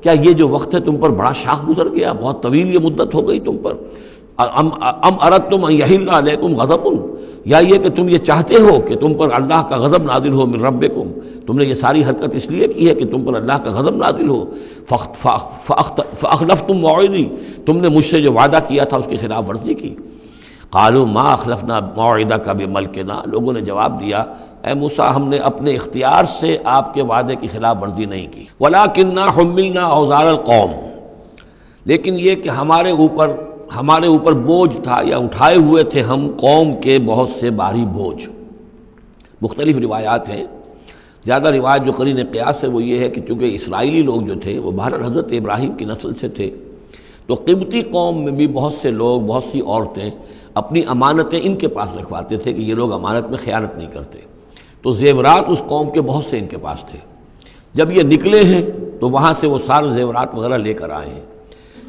کیا یہ جو وقت ہے تم پر بڑا شاخ گزر گیا، بہت طویل یہ مدت ہو گئی تم پر؟ ام اردتم ان یحل علیکم غضب، یا یہ کہ تم یہ چاہتے ہو کہ تم پر اللہ کا غضب نازل ہو من ربکم، تم نے یہ ساری حرکت اس لیے کی ہے کہ تم پر اللہ کا غضب نازل ہو۔ فاخلفتم موعدی، تم نے مجھ سے جو وعدہ کیا تھا اس کی خلاف ورزی کی۔ قالوا ما اخلفنا موعدک بملکنا، لوگوں نے جواب دیا اے موسیٰ ہم نے اپنے اختیار سے آپ کے وعدے کی خلاف ورزی نہیں کی، ولکننا حملنا اوزار القوم، لیکن یہ کہ ہمارے اوپر بوجھ تھا یا اٹھائے ہوئے تھے ہم قوم کے بہت سے بھاری بوجھ۔ مختلف روایات ہیں، زیادہ روایت جو قرین قیاس ہے وہ یہ ہے کہ چونکہ اسرائیلی لوگ جو تھے وہ بہرحال حضرت ابراہیم کی نسل سے تھے، تو قبطی قوم میں بھی بہت سے لوگ، بہت سی عورتیں اپنی امانتیں ان کے پاس رکھواتے تھے کہ یہ لوگ امانت میں خیانت نہیں کرتے، تو زیورات اس قوم کے بہت سے ان کے پاس تھے۔ جب یہ نکلے ہیں تو وہاں سے وہ سارے زیورات وغیرہ لے کر آئے ہیں،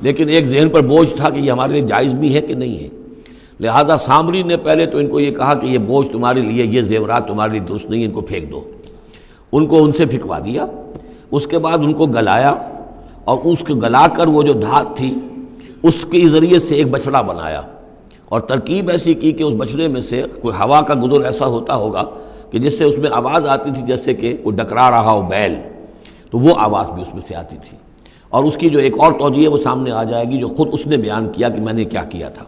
لیکن ایک ذہن پر بوجھ تھا کہ یہ ہمارے لیے جائز بھی ہے کہ نہیں ہے، لہذا سامری نے پہلے تو ان کو یہ کہا کہ یہ بوجھ تمہارے لیے، یہ زیورات تمہارے لیے درست نہیں، ان کو پھینک دو، ان کو ان سے پھینکوا دیا۔ اس کے بعد ان کو گلایا، اور اس کو گلا کر وہ جو دھات تھی اس کے ذریعے سے ایک بچڑا بنایا، اور ترکیب ایسی کی کہ اس بچڑے میں سے کوئی ہوا کا گزر ایسا ہوتا ہوگا کہ جس سے اس میں آواز آتی تھی جیسے کہ کوئی ڈکرا رہا ہو بیل، تو وہ آواز بھی اس میں سے آتی تھی۔ اور اس کی جو ایک اور توجیہ وہ سامنے آ جائے گی جو خود اس نے بیان کیا کہ میں نے کیا کیا تھا۔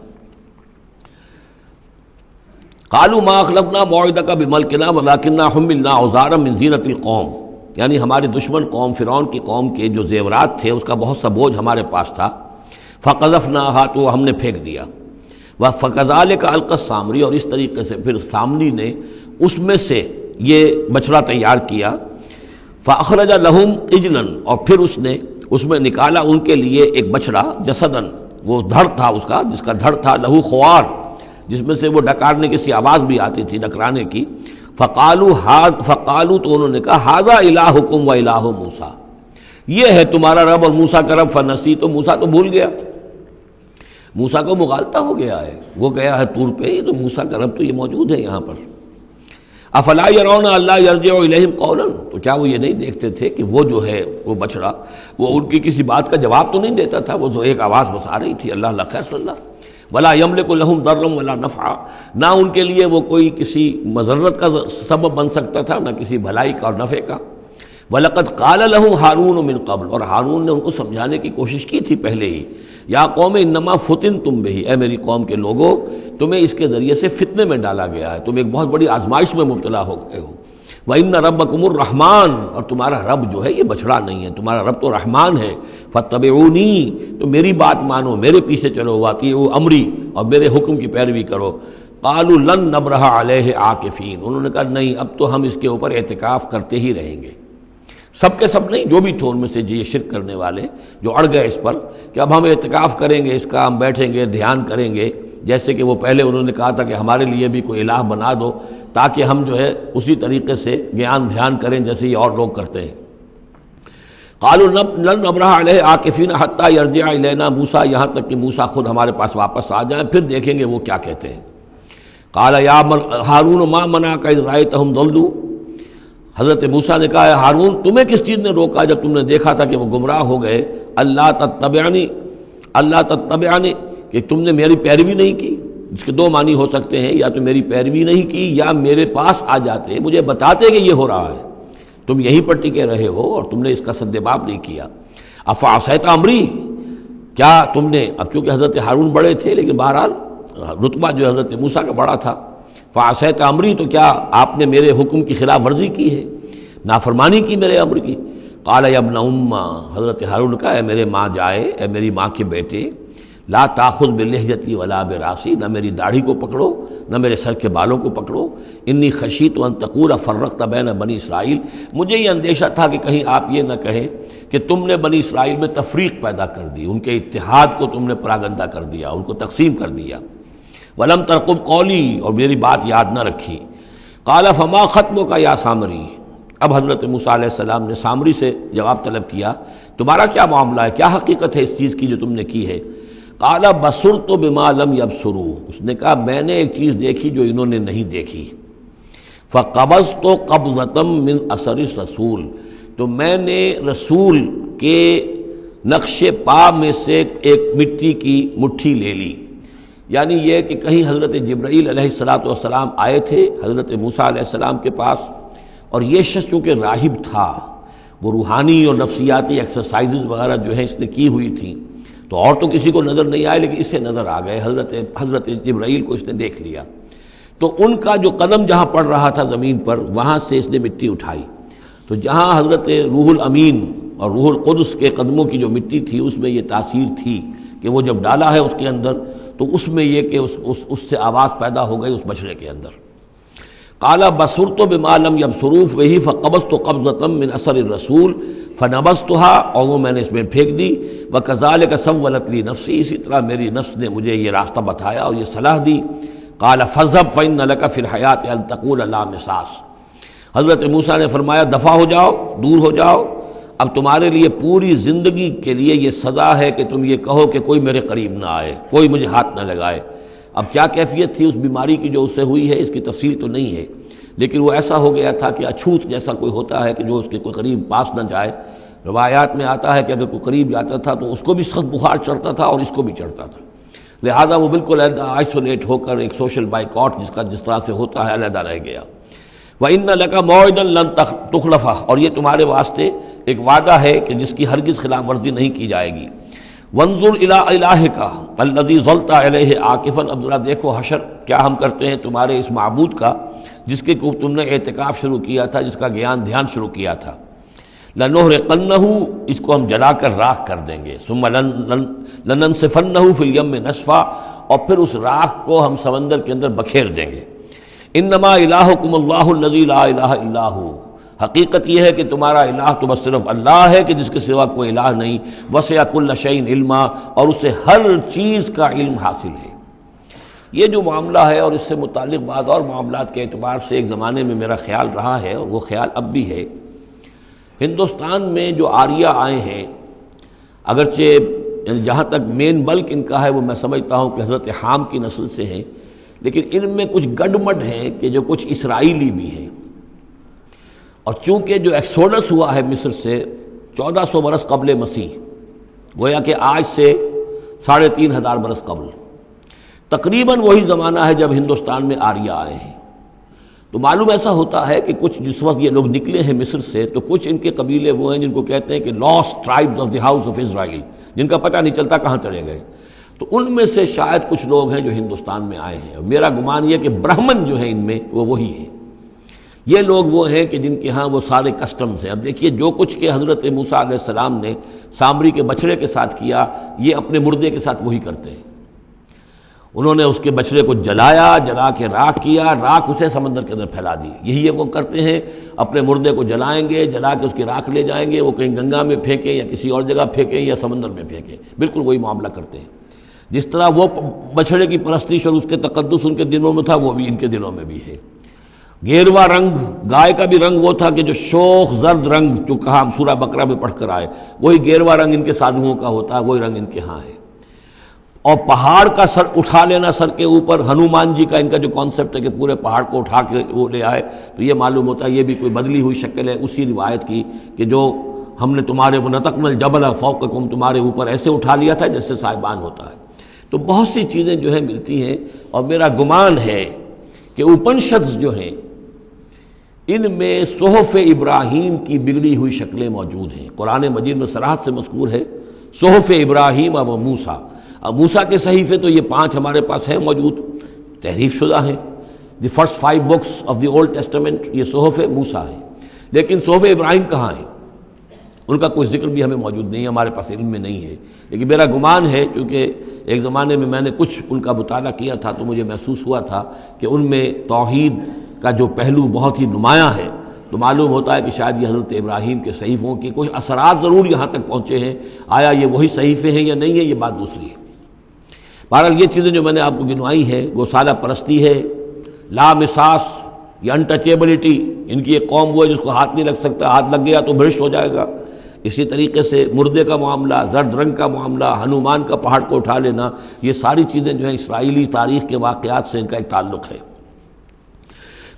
قالوا ما اخلفنا موعدک بملکنا ولکننا حملنا اوزارا من زینۃ القوم، یعنی ہمارے دشمن قوم فرعون کی قوم کے جو زیورات تھے اس کا بہت سا بوجھ ہمارے پاس تھا، فقذفناها، تو ہم نے پھینک دیا، فکذلک القی السامری، اور اس طریقے سے پھر سامری نے اس میں سے یہ بچڑا تیار کیا، فاخرج لهم عجلا، اور پھر اس نے اس میں نکالا ان کے لیے ایک بچڑا، جسدن، وہ دھڑ تھا اس کا، جس کا دھڑ تھا، لہو خوار، جس میں سے وہ ڈکارنے کی سی آواز بھی آتی تھی، ڈکرانے کی، فقالوا، تو انہوں نے کہا ھذا الہکم و الہ موسیٰ، یہ ہے تمہارا رب اور موسیٰ کا رب، فنسی، تو موسیٰ تو بھول گیا، موسیٰ کو مغالطہ ہو گیا ہے، وہ گیا ہے طور پہ، تو موسیٰ کا رب تو یہ موجود ہے یہاں پر۔ افلا یرون اللہ یرجع الیہم قولا، تو کیا وہ یہ نہیں دیکھتے تھے کہ وہ جو ہے وہ بچڑا وہ ان کی کسی بات کا جواب تو نہیں دیتا تھا، وہ تو ایک آواز بس آ رہی تھی، اللہ اللہ خیر صلی اللہ، ولا یملک لہم ضرا ولا نفعا، نہ ان کے لیے وہ کوئی کسی مضرت کا سبب بن سکتا تھا، نہ کسی بھلائی کا اور نفع کا۔ وَلَقَدْ قَالَ لَهُمْ ہارون من قبل، اور ہارون نے ان کو سمجھانے کی کوشش کی تھی پہلے ہی، یا قوم انما فتنتم بہ، اے میری قوم کے لوگوں تمہیں اس کے ذریعے سے فتنے میں ڈالا گیا ہے، تم ایک بہت بڑی آزمائش میں مبتلا ہو گئے ہو۔ وَإِنَّ رَبَّكُمُ الرَّحْمَٰنُ، اور تمہارا رب جو ہے یہ بچڑا نہیں ہے، تمہارا رب تو رحمان ہے، فَاتَّبِعُونِی، تو میری بات مانو، میرے پیچھے چلو، وَأَطِیعُوا أَمْرِی، اور میرے حکم کی پیروی کرو۔ قَالُوا لَن نَبْرَحَ عَلَیْهِ عَاکِفِینَ، انہوں نے کہا نہیں اب تو ہم اس کے اوپر اعتکاف کرتے ہی رہیں گے۔ سب کے سب نہیں، جو بھی تھے ان میں سے یہ شرک کرنے والے جو اڑ گئے اس پر کہ اب ہم اعتکاف کریں گے، اس کا ہم بیٹھیں گے، دھیان کریں گے، جیسے کہ وہ پہلے انہوں نے کہا تھا کہ ہمارے لیے بھی کوئی الہ بنا دو تاکہ ہم جو ہے اسی طریقے سے گیان دھیان کریں جیسے یہ اور لوگ کرتے ہیں۔ قالوا لن نبرح علیہ عاکفین حتی یرجع الینا موسیٰ، یہاں تک کہ موسیٰ خود ہمارے پاس واپس آ جائیں، پھر دیکھیں گے وہ کیا کہتے ہیں۔ قال یا ہارون ما منعک اذ رأیتہم ضلوا، حضرت موسیٰ نے کہا ہارون تمہیں کس چیز نے روکا جب تم نے دیکھا تھا کہ وہ گمراہ ہو گئے، اللہ تتبعنی، کہ تم نے میری پیروی نہیں کی، جس کے دو معنی ہو سکتے ہیں، یا تو میری پیروی نہیں کی یا میرے پاس آ جاتے مجھے بتاتے کہ یہ ہو رہا ہے، تم یہیں پر ٹکے رہے ہو اور تم نے اس کا سدباب نہیں کیا۔ افعصیت امری، کیا تم نے، اب چونکہ حضرت ہارون بڑے تھے لیکن بہرحال رتبہ جو حضرت موسیٰ کا بڑا تھا، فعصیت امری، تو کیا آپ نے میرے حکم کی خلاف ورزی کی ہے، نافرمانی کی میرے امر کی۔ قال یا ابن امہ، حضرت ہارون نے کہا اے میرے ماں جائے، اے میری ماں کے بیٹے، لا تاخذ بلحیتی ولا براسی، نہ میری داڑھی کو پکڑو نہ میرے سر کے بالوں کو پکڑو، انی خشیت ان تقول فرقت بین بنی اسرائیل، مجھے یہ اندیشہ تھا کہ کہیں آپ یہ نہ کہیں کہ تم نے بنی اسرائیل میں تفریق پیدا کر دی، ان کے اتحاد کو تم نے پراگندہ کر دیا، ان کو تقسیم کر دیا۔ ولم ترقب قولی، اور میری بات یاد نہ رکھی۔ قال فما خطبک یا سامری، اب حضرت موسیٰ علیہ السلام نے سامری سے جواب طلب کیا تمہارا کیا معاملہ ہے، کیا حقیقت ہے اس چیز کی جو تم نے کی ہے۔ قال بصرت بما لم یبصروا، اس نے کہا میں نے ایک چیز دیکھی جو انہوں نے نہیں دیکھی۔ فقبضت قبضۃ من اثر الرسول، تو میں نے رسول کے نقش پا میں سے ایک مٹی کی مٹھی لے لی، یعنی یہ کہ کہیں حضرت جبرائیل علیہ السلام آئے تھے حضرت موسیٰ علیہ السلام کے پاس، اور یہ شخص چونکہ راہب تھا، وہ روحانی اور نفسیاتی ایکسرسائزز وغیرہ جو ہیں اس نے کی ہوئی تھیں، تو اور تو کسی کو نظر نہیں آئے، لیکن اسے نظر آ گئے، حضرت جبرائیل کو اس نے دیکھ لیا۔ تو ان کا جو قدم جہاں پڑ رہا تھا زمین پر، وہاں سے اس نے مٹی اٹھائی، تو جہاں حضرت روح الامین اور روح القدس کے قدموں کی جو مٹی تھی اس میں یہ تاثیر تھی کہ وہ جب ڈالا ہے اس کے اندر تو اس میں یہ کہ اس سے آواز پیدا ہو گئی اس بچڑے کے اندر۔ قال بصرت بما لم يبصروا به فقبضت قبضة من اثر الرسول فنبذتها، اور وہ میں نے اس میں پھینک دی۔ وكذلك سولت لي نفسي، اسی طرح میری نفس نے مجھے یہ راستہ بتایا اور یہ صلاح دی۔ قال فاذهب فإن لك في الحياة أن تقول لا مساس، حضرت موسیٰ نے فرمایا دفع ہو جاؤ، دور ہو جاؤ، اب تمہارے لیے پوری زندگی کے لیے یہ سزا ہے کہ تم یہ کہو کہ کوئی میرے قریب نہ آئے، کوئی مجھے ہاتھ نہ لگائے۔ اب کیا کیفیت تھی اس بیماری کی جو اس سے ہوئی ہے، اس کی تفصیل تو نہیں ہے، لیکن وہ ایسا ہو گیا تھا کہ اچھوت جیسا کوئی ہوتا ہے کہ جو اس کے کوئی قریب پاس نہ جائے۔ روایات میں آتا ہے کہ اگر کوئی قریب جاتا تھا تو اس کو بھی سخت بخار چڑھتا تھا اور اس کو بھی چڑھتا تھا، لہذا وہ بالکل آئسولیٹ ہو کر ایک سوشل بائیکاٹ جس طرح سے ہوتا ہے علیحدہ رہ گیا۔ وَإِنَّ لَكَ مَوْعِدًا لَن تُخْلَفَهُ، اور یہ تمہارے واسطے ایک وعدہ ہے کہ جس کی ہرگز خلاف ورزی نہیں کی جائے گی۔ وَانظُرْ إِلَىٰ إِلَٰهِكَ الَّذِي ظَلْتَ عَلَيْهِ عَاكِفًا، اب ذرا دیکھو حشر کیا ہم کرتے ہیں تمہارے اس معبود کا جس کے کو تم نے اعتکاف شروع کیا تھا، جس کا دھیان شروع کیا تھا۔ لَنُحْرِقَنَّهُ، اس کو ہم جلا کر راکھ کر دیں گے۔ ثُمَّ لَنَنسِفَنَّهُ فِي الْيَمِّ نَسْفًا، اور پھر اس راکھ کو ہم سمندر کے اندر بکھیر دیں گے۔ انما الہکم اللہ الذی لا الہ الا ہو، حقیقت یہ ہے کہ تمہارا الہ تو بس صرف اللہ ہے کہ جس کے سوا کوئی الہ نہیں۔ وسع کل شیء علما، اور اسے ہر چیز کا علم حاصل ہے۔ یہ جو معاملہ ہے اور اس سے متعلق بعض اور معاملات کے اعتبار سے ایک زمانے میں میرا خیال رہا ہے اور وہ خیال اب بھی ہے، ہندوستان میں جو آریہ آئے ہیں، اگرچہ جہاں تک مین بلک ان کا ہے وہ میں سمجھتا ہوں کہ حضرت حام کی نسل سے ہیں، لیکن ان میں کچھ گڈمڈ ہیں کہ جو کچھ اسرائیلی بھی ہیں، اور چونکہ جو ایکسوڈس ہوا ہے مصر سے 1400 برس قبل مسیح، گویا کہ آج سے 3500 برس قبل، تقریباً وہی زمانہ ہے جب ہندوستان میں آریہ آئے ہیں۔ تو معلوم ایسا ہوتا ہے کہ کچھ جس وقت یہ لوگ نکلے ہیں مصر سے تو کچھ ان کے قبیلے وہ ہیں جن کو کہتے ہیں کہ last tribes of the house of Israel, جن کا پتہ نہیں چلتا کہاں چلے گئے۔ تو ان میں سے شاید کچھ لوگ ہیں جو ہندوستان میں آئے ہیں، اور میرا گمان یہ کہ برہمن جو ہیں ان میں وہ وہی ہیں۔ یہ لوگ وہ ہیں کہ جن کے ہاں وہ سارے کسٹمز ہیں۔ اب دیکھیے جو کچھ کہ حضرت موسیٰ علیہ السلام نے سامری کے بچڑے کے ساتھ کیا، یہ اپنے مردے کے ساتھ وہی کرتے ہیں۔ انہوں نے اس کے بچڑے کو جلایا، جلا کے راکھ کیا، راکھ اسے سمندر کے اندر پھیلا دی۔ یہی وہ کرتے ہیں، اپنے مردے کو جلائیں گے، جلا کے اس کی راکھ لے جائیں گے، وہ کہیں گنگا میں پھینکیں یا کسی اور جگہ پھینکیں یا سمندر میں پھینکیں، بالکل وہی معاملہ کرتے ہیں۔ جس طرح وہ بچڑے کی پرستش اور اس کے تقدس ان کے دلوں میں تھا، وہ بھی ان کے دلوں میں بھی ہے۔ گیروا رنگ، گائے کا بھی رنگ وہ تھا کہ جو شوخ زرد رنگ جو کہا ہم سورہ بقرہ میں پڑھ کر آئے، وہی گیروا رنگ ان کے سادھوؤں کا ہوتا ہے، وہی رنگ ان کے ہاں ہے۔ اور پہاڑ کا سر اٹھا لینا سر کے اوپر، ہنومان جی کا ان کا جو کانسیپٹ ہے کہ پورے پہاڑ کو اٹھا کے وہ لے آئے، تو یہ معلوم ہوتا ہے یہ بھی کوئی بدلی ہوئی شکل ہے اسی روایت کی کہ جو ہم نے تمہارے نَتَقْنَا الْجَبَلَ فَوْقَكُمْ، تمہارے اوپر ایسے اٹھا لیا تھا جیسے صاحبان ہوتا ہے۔ تو بہت سی چیزیں جو ہیں ملتی ہیں، اور میرا گمان ہے کہ اپنشدز جو ہیں ان میں صحف ابراہیم کی بگڑی ہوئی شکلیں موجود ہیں۔ قرآن مجید میں صراحت سے مذکور ہے صحف ابراہیم و موسیٰ۔ اب موسیٰ کے صحیفے تو یہ 5 ہمارے پاس ہیں موجود، تحریف شدہ ہیں، the first 5 books of the old testament یہ صحف موسیٰ ہے، لیکن صحف ابراہیم کہاں ہیں؟ ان کا کوئی ذکر بھی ہمیں موجود نہیں ہے، ہمارے پاس علم میں نہیں ہے۔ لیکن میرا گمان ہے، چونکہ ایک زمانے میں نے کچھ ان کا مطالعہ کیا تھا تو مجھے محسوس ہوا تھا کہ ان میں توحید کا جو پہلو بہت ہی نمایاں ہے، تو معلوم ہوتا ہے کہ شاید یہ حضرت ابراہیم کے صحیفوں کے کچھ اثرات ضرور یہاں تک پہنچے ہیں۔ آیا یہ وہی صحیفے ہیں یا نہیں ہے، یہ بات دوسری ہے۔ بہرحال یہ چیزیں جو میں نے آپ کو گنوائی ہیں، گوسالہ پرستی ہے، لا مساس یا انٹچیبلٹی، ان کی ایک قوم وہ ہے جس کو ہاتھ نہیں لگ سکتا، ہاتھ لگ گیا تو بھرشٹ ہو جائے گا۔ اسی طریقے سے مردے کا معاملہ، زرد رنگ کا معاملہ، ہنومان کا پہاڑ کو اٹھا لینا، یہ ساری چیزیں جو ہیں اسرائیلی تاریخ کے واقعات سے ان کا ایک تعلق ہے۔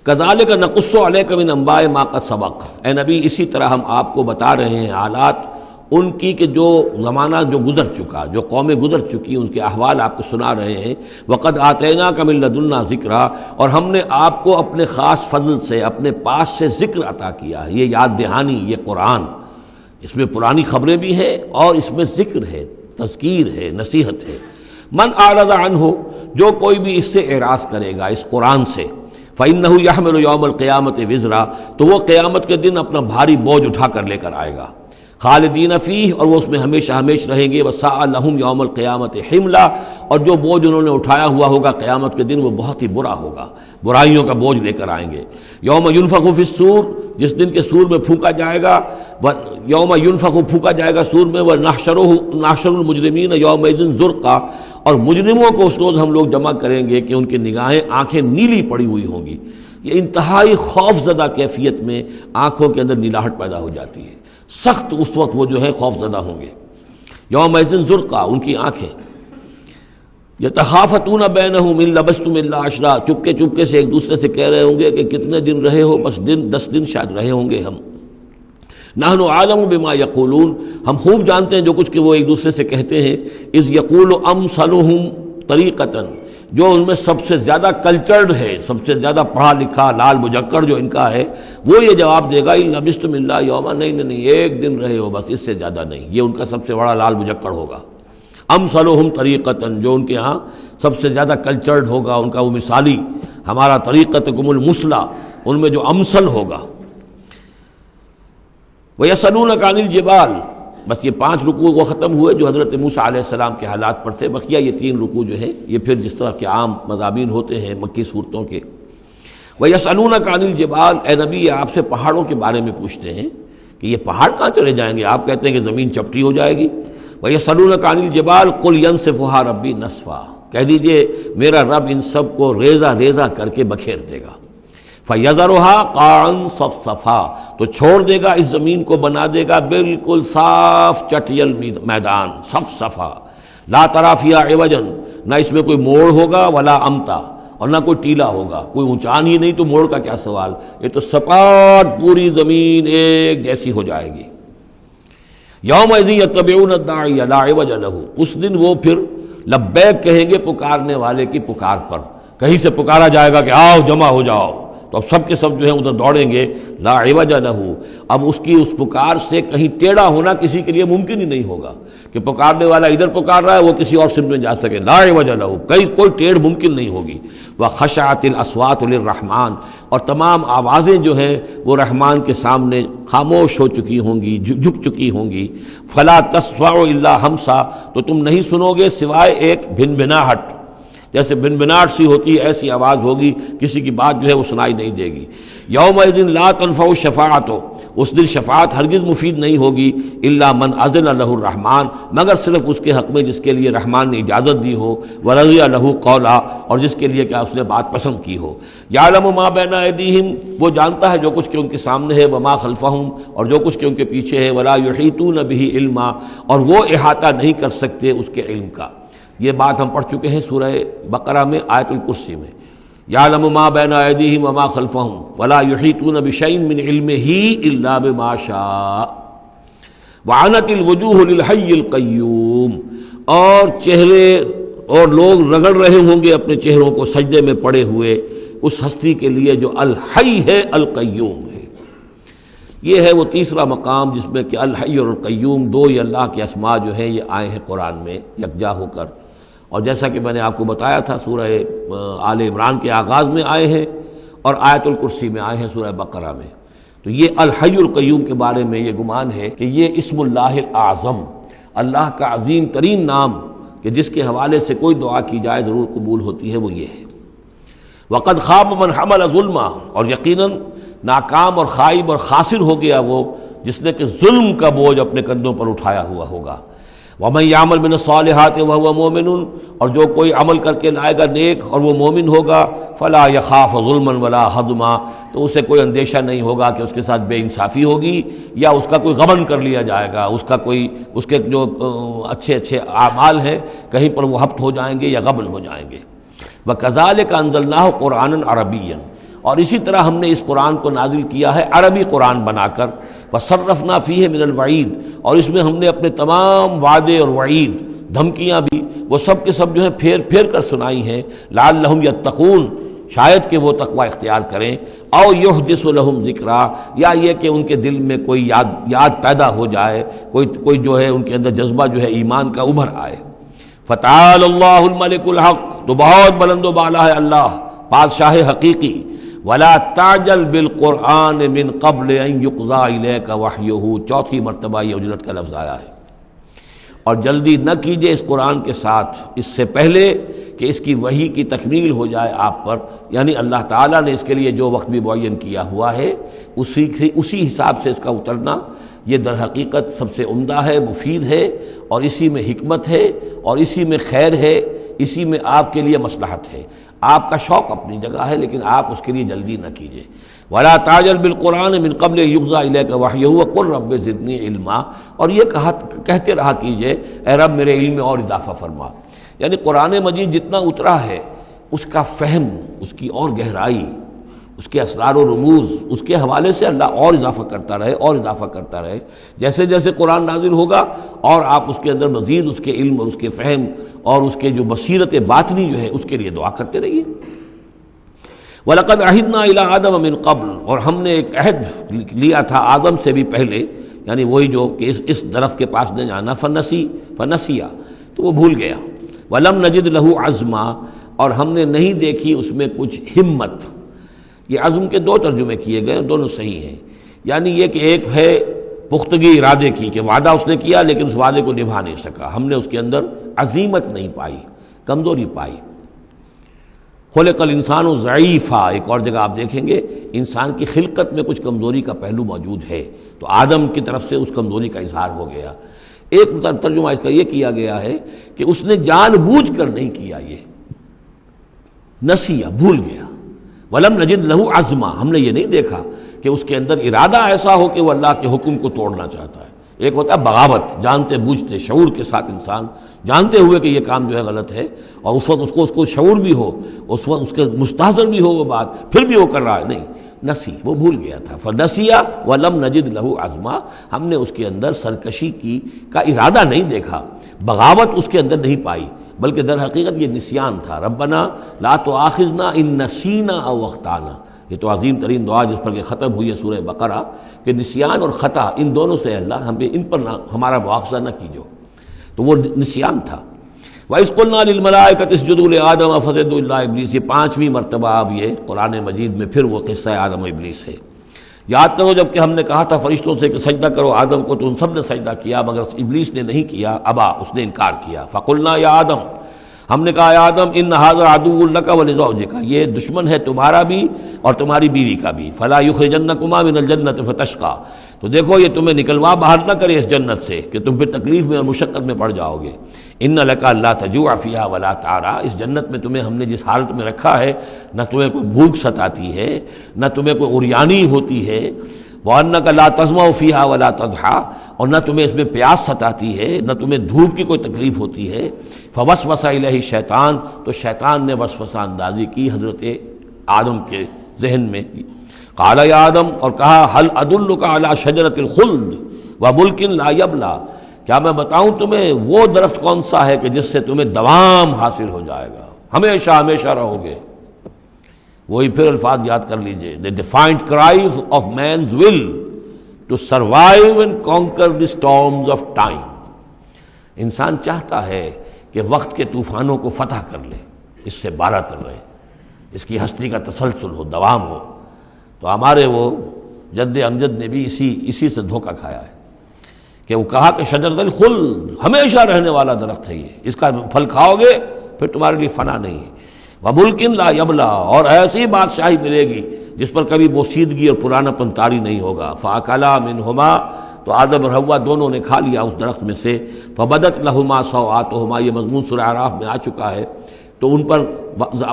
کذالک نقص علیک من انباء ما قد سبق، اے نبی اسی طرح ہم آپ کو بتا رہے ہیں حالات ان کی کہ جو زمانہ جو گزر چکا، جو قومیں گزر چکی، ان کے احوال آپ کو سنا رہے ہیں۔ وقد آتیناک من لدنا ذکرا، اور ہم نے آپ کو اپنے خاص فضل سے، اپنے پاس سے ذکر عطا کیا ہے۔ یہ یاد دہانی، یہ قرآن، اس میں پرانی خبریں بھی ہیں اور اس میں ذکر ہے، تذکیر ہے، نصیحت ہے۔ من اعرض عنہ، جو کوئی بھی اس سے اعراض کرے گا، اس قرآن سے، فإنہ یحمل یوم القیامت وزرا، تو وہ قیامت کے دن اپنا بھاری بوجھ اٹھا کر لے کر آئے گا، خالدین فیہ، اور وہ اس میں ہمیشہ ہمیشہ رہیں گے، وساء لہم یوم القیامت حملا، اور جو بوجھ انہوں نے اٹھایا ہوا ہوگا قیامت کے دن وہ بہت ہی برا ہوگا، برائیوں کا بوجھ لے کر آئیں گے۔ یوم ینفخ فی الصور، جس دن کے سور میں پھونکا جائے گا، یوم ینفخ، پھونکا جائے گا سور میں، ونحشر المجرمین یومئذ زرقا، اور مجرموں کو اس روز ہم لوگ جمع کریں گے کہ ان کی نگاہیں، آنکھیں نیلی پڑی ہوئی ہوں گی۔ یہ انتہائی خوف زدہ کیفیت میں آنکھوں کے اندر نیلاہٹ پیدا ہو جاتی ہے، سخت اس وقت وہ جو ہے خوف زدہ ہوں گے۔ یومئذ زرقا، ان کی آنکھیں۔ یتخافتون بینہم ان لبثتم الا عشرا، چپکے چپکے سے ایک دوسرے سے کہہ رہے ہوں گے کہ کتنے دن رہے ہو، بس 10 دن شاید رہے ہوں گے ہم۔ نحن عالم بما یقولون، ہم خوب جانتے ہیں جو کچھ کہ وہ ایک دوسرے سے کہتے ہیں۔ اذ یقول امثلہم طریقۃ، جو ان میں سب سے زیادہ کلچرڈ ہے، سب سے زیادہ پڑھا لکھا لال مجکر جو ان کا ہے، وہ یہ جواب دے گا ان لبثتم الا یوما، نہیں ایک دن رہے ہو بس، اس سے زیادہ نہیں۔ یہ ان کا سب سے بڑا لال مجکر ہوگا۔ امثلہم طریقۃ، جو ان کے ہاں سب سے زیادہ کلچرڈ ہوگا، ان کا وہ مثالی، ہمارا طریقتکم المثلی، ان میں جو امثل ہوگا۔ وَيَسْأَلُونَكَ عَنِ الْجِبَالِ، بس یہ 5 رکوع وہ ختم ہوئے جو حضرت موسیٰ علیہ السلام کے حالات پر تھے۔ بقیہ یہ 3 رکوع جو ہے یہ پھر جس طرح کے عام مضامین ہوتے ہیں مکی صورتوں کے۔ وَيَسْأَلُونَكَ عَنِ الْجِبَالِ، اے نبی یہ آپ سے پہاڑوں کے بارے میں پوچھتے ہیں کہ یہ پہاڑ کہاں چلے جائیں گے، آپ کہتے ہیں کہ زمین چپٹی ہو جائے گی۔ وَيَسْأَلُونَكَ عَنِ الْجِبَالِ قُلْ يَنسِفُهَا رَبِّي نَسْفًا، کہہ دیجئے میرا رب ان سب کو ریزہ ریزہ کر کے بکھیر دے گا۔ فَيَذَرُهَا قَاعًا صَفْصَفًا، تو چھوڑ دے گا اس زمین کو، بنا دے گا بالکل صاف چٹیل میدان، صفصفا، لا تری فیہا عوجا، نہ اس میں کوئی موڑ ہوگا، ولا امتا، اور نہ کوئی ٹیلا ہوگا، کوئی اونچان ہی نہیں تو موڑ کا کیا سوال، یہ تو سپاٹ پوری زمین ایک جیسی ہو جائے گی۔ یومئذ یتبعون الداعی لا عوج لہ، اس دن وہ پھر لبیک کہیں گے پکارنے والے کی پکار پر، کہیں سے پکارا جائے گا کہ آؤ جمع ہو جاؤ، تو اب سب کے سب جو ہیں ادھر دوڑیں گے۔ لا عوج لہ، اب اس کی اس پکار سے کہیں ٹیڑھا ہونا کسی کے لیے ممکن ہی نہیں ہوگا کہ پکارنے والا ادھر پکار رہا ہے وہ کسی اور سمت میں جا سکے، لا عوج لہ، کوئی ٹیڑھ ممکن نہیں ہوگی۔ وخشعت الاصوات للرحمن، اور تمام آوازیں جو ہیں وہ رحمان کے سامنے خاموش ہو چکی ہوں گی، جھک چکی ہوں گی۔ فلا تسمع الا ہمسا، تو تم نہیں سنو گے سوائے ایک بھنبھناہٹ، جیسے بھنبھناہٹ سی ہوتی ہے ایسی آواز ہوگی، کسی کی بات جو ہے وہ سنائی نہیں دے گی۔ یومئذ لا تنفع الشفاعۃ، اس دن شفاعت ہرگز مفید نہیں ہوگی، الا من اذن لہ الرحمن، مگر صرف اس کے حق میں جس کے لیے رحمان نے اجازت دی ہو، ورضی لہ قولا، اور جس کے لیے کیا اس نے بات پسند کی ہو۔ یعلم ما بین ایدیہم، وہ جانتا ہے جو کچھ کہ ان کے سامنے ہے، وما خلفہم، اور جو کچھ کہ ان کے پیچھے ہے، ولا یحیطون بہ علما، اور وہ احاطہ نہیں کر سکتے اس کے علم کا۔ یہ بات ہم پڑھ چکے ہیں سورہ بقرہ میں، آیت الکرسی میں۔ یعلم ما بین ایدیہم وما خلفہم ولا یحیطون بشیء من علمہ الا بما شاء وعنت الوجوہ للحی القیوم، اور چہرے اور لوگ رگڑ رہے ہوں گے اپنے چہروں کو سجدے میں پڑے ہوئے اس ہستی کے لیے جو الحی ہے، القیوم ہے۔ یہ ہے وہ تیسرا مقام جس میں کہ الحی اور القیوم دو ہی اللہ کے اسماء جو ہیں یہ آئے ہیں قرآن میں یکجا ہو کر، اور جیسا کہ میں نے آپ کو بتایا تھا سورہ آل عمران کے آغاز میں آئے ہیں اور آیت الکرسی میں آئے ہیں سورہ بقرہ میں۔ تو یہ الحی القیوم کے بارے میں یہ گمان ہے کہ یہ اسم اللہ الاعظم، اللہ کا عظیم ترین نام کہ جس کے حوالے سے کوئی دعا کی جائے ضرور قبول ہوتی ہے، وہ یہ ہے۔ وقد خاب من حمل ظلما، اور یقیناً ناکام اور خائب اور خاسر ہو گیا وہ جس نے کہ ظلم کا بوجھ اپنے کندھوں پر اٹھایا ہوا ہوگا۔ وَمَن يَعْمَلْ مِنَ الصَّالِحَاتِ وَهُوَ مُؤْمِنٌ، اور جو کوئی عمل کر کے لائے گا نیک اور وہ مومن ہوگا، فَلَا يَخَافُ ظُلْمًا وَلَا حَظْمًا، تو اسے کوئی اندیشہ نہیں ہوگا کہ اس کے ساتھ بے انصافی ہوگی یا اس کا کوئی غبن کر لیا جائے گا، اس کے جو اچھے اعمال ہیں کہیں پر وہ ہفت ہو جائیں گے یا غبن ہو جائیں گے۔ وَكَذَلِكَ أَنزَلْنَاهُ قُرْآنًا عَرَبِيًّا، اور اسی طرح ہم نے اس قرآن کو نازل کیا ہے عربی قرآن بنا کر۔ وَصَرَّفْنَا فِيهِ مِنَ الْوَعِيدِ، اور اس میں ہم نے اپنے تمام وعدے اور وعید، دھمکیاں بھی، وہ سب کے سب جو ہیں پھیر پھیر کر سنائی ہیں، لعلہم یتقون، شاید کہ وہ تقوی اختیار کریں۔ او یحدث لہم ذکرا، یا یہ کہ ان کے دل میں کوئی یاد پیدا ہو جائے، کوئی جو ہے ان کے اندر جذبہ جو ہے ایمان کا ابھر آئے۔ فتعال اللہ الملک الحق، تو بہت بلند و بالا ہے اللہ بادشاہ حقیقی۔ ولا تعجل بالقرآن من قبل ان یقضى الیک وحیہ، چوتھی مرتبہ یہ اجرت کا لفظ آیا ہے۔ اور جلدی نہ کیجئے اس قرآن کے ساتھ اس سے پہلے کہ اس کی وحی کی تکمیل ہو جائے آپ پر، یعنی اللہ تعالیٰ نے اس کے لیے جو وقت بھی معین کیا ہوا ہے اسی حساب سے اس کا اترنا یہ در حقیقت سب سے عمدہ ہے، مفید ہے، اور اسی میں حکمت ہے، اور اسی میں خیر ہے، اسی میں آپ کے لیے مصلحت ہے۔ آپ کا شوق اپنی جگہ ہے لیکن آپ اس کے لیے جلدی نہ کیجئے۔ ولا تعجل بالقرآن من قبل یقضى الیک وحیہ وقل رب زدنی علما، اور یہ کہتے رہا کیجئے اے رب میرے علم میں اور اضافہ فرما۔ یعنی قرآن مجید جتنا اترا ہے اس کا فہم، اس کی اور گہرائی، اس کے اسرار و رموز، اس کے حوالے سے اللہ اور اضافہ کرتا رہے اور اضافہ کرتا رہے۔ جیسے جیسے قرآن نازل ہوگا اور آپ اس کے اندر مزید اس کے علم اور اس کے فہم اور اس کے جو بصیرت باطنی جو ہے اس کے لیے دعا کرتے رہیے۔ وَلَقَدْ عَهِدْنَا إِلَىٰ آدَمَ مِن قَبْلُ، اور ہم نے ایک عہد لیا تھا آدم سے بھی پہلے، یعنی وہی جو کہ اس درخت کے پاس نہ جانا، فنسیا، تو وہ بھول گیا۔ وَلَمْ نَجِدْ لَهُ عَزْمًا، اور ہم نے نہیں دیکھی اس میں کچھ ہمت۔ یہ عزم کے دو ترجمے کیے گئے، دونوں صحیح ہیں۔ یعنی یہ کہ ایک ہے پختگی ارادے کی کہ وعدہ اس نے کیا لیکن اس وعدے کو نبھا نہیں سکا، ہم نے اس کے اندر عزیمت نہیں پائی، کمزوری پائی۔ خلق الانسان ضعیفا، ایک اور جگہ آپ دیکھیں گے انسان کی خلقت میں کچھ کمزوری کا پہلو موجود ہے، تو آدم کی طرف سے اس کمزوری کا اظہار ہو گیا۔ ایک ترجمہ اس کا یہ کیا گیا ہے کہ اس نے جان بوجھ کر نہیں کیا، یہ نسیہ، بھول گیا۔ وَلَمْ نَجِدْ لَهُ عَزْمًا، ہم نے یہ نہیں دیکھا کہ اس کے اندر ارادہ ایسا ہو کہ وہ اللہ کے حکم کو توڑنا چاہتا ہے۔ ایک ہوتا ہے بغاوت، جانتے بوجھتے شعور کے ساتھ انسان جانتے ہوئے کہ یہ کام جو ہے غلط ہے، اور اس وقت اس کو شعور بھی ہو، اس وقت اس کے مستحضر بھی ہو وہ بات، پھر بھی وہ کر رہا ہے، نہیں، نسی، وہ بھول گیا تھا۔ فنسیا وَلَمْ نَجِدْ لَهُ عَزْمًا، ہم نے اس کے اندر سرکشی کا ارادہ نہیں دیکھا، بغاوت اس کے اندر نہیں پائی، بلکہ در حقیقت یہ نسیان تھا۔ ربنا لا تؤاخذنا ان نسینا او اخطانا، یہ تو عظیم ترین دعا جس پر کہ ختم ہوئی ہے سورہ بقرہ، کہ نسیان اور خطا ان دونوں سے اللہ ہمیں ان پر ہمارا مواخذہ نہ کیجو، تو وہ نسیان تھا۔ وَإِذْ قُلْنَا لِلْمَلَائِكَةِ اسْجُدُوا لِآدَمَ فَسَجَدُوا إِلَّا إِبْلِيسَ، یہ پانچویں مرتبہ اب یہ قرآن مجید میں پھر وہ قصہ آدم و ابلیس ہے۔ یاد کرو جب کہ ہم نے کہا تھا فرشتوں سے کہ سجدہ کرو آدم کو، تو ان سب نے سجدہ کیا مگر ابلیس نے نہیں کیا، ابا، اس نے انکار کیا۔ فَقُلْنَا يَا آدم، ہم نے کہا آدم ان ھذا عدو لک ولزوجک، یہ دشمن ہے تمہارا بھی اور تمہاری بیوی کا بھی، فلا یخرجنکما من الجنۃ فتشقى، تو دیکھو یہ تمہیں نکلوا باہر نہ کرے اس جنت سے کہ تم پھر تکلیف میں اور مشقت میں پڑ جاؤ گے۔ ان لک الا تجوع فیھا ولا تعرى، اس جنت میں تمہیں ہم نے جس حالت میں رکھا ہے نہ تمہیں کوئی بھوک ستاتی ہے نہ تمہیں کوئی عریانی ہوتی ہے، وَأَنَّكَ لَا تَظْمَأُ فِيهَا وَلَا تَضْحَىٰ، اور نہ تمہیں اس میں پیاس ستاتی ہے نہ تمہیں دھوپ کی کوئی تکلیف ہوتی ہے۔ فَوَسْوَسَ إِلَيْهِ الشَّيْطَانُ، تو شیطان نے وسوسہ اندازی کی حضرت آدم کے ذہن میں۔ قَالَ يَا آدم، اور کہا هَلْ أَدُلُّكَ عَلَىٰ شَجَرَةِ الْخُلْدِ وَمُلْكٍ لَا يَبْلَىٰ، کیا میں بتاؤں تمہیں وہ درخت کون سا ہے کہ جس سے تمہیں دوام حاصل ہو جائے گا، ہمیشہ ہمیشہ رہو گے۔ وہی پھر الفاظ یاد کر لیجئے، the defiant cry of man's will to survive and conquer the storms of time، انسان چاہتا ہے کہ وقت کے طوفانوں کو فتح کر لے، اس سے بالا تر رہے، اس کی ہستی کا تسلسل ہو، دوام ہو۔ تو ہمارے وہ جد امجد نے بھی اسی سے دھوکہ کھایا ہے کہ وہ کہا کہ شجرۃ الخلد، ہمیشہ رہنے والا درخت ہے یہ، اس کا پھل کھاؤ گے پھر تمہارے لیے فنا نہیں ہے۔ وَمُلْكٍ لَا يَبْلَىٰ، اور ایسی بادشاہی ملے گی جس پر کبھی بوسیدگی اور پرانا پن طاری نہیں ہوگا۔ فَأَكَلَا مِنْهُمَا، تو آدم اور حوا دونوں نے کھا لیا اس درخت میں سے۔ فَبَدَتْ لَهُمَا سَوْآتُهُمَا، یہ مضمون سورہ اعراف میں آ چکا ہے، تو ان پر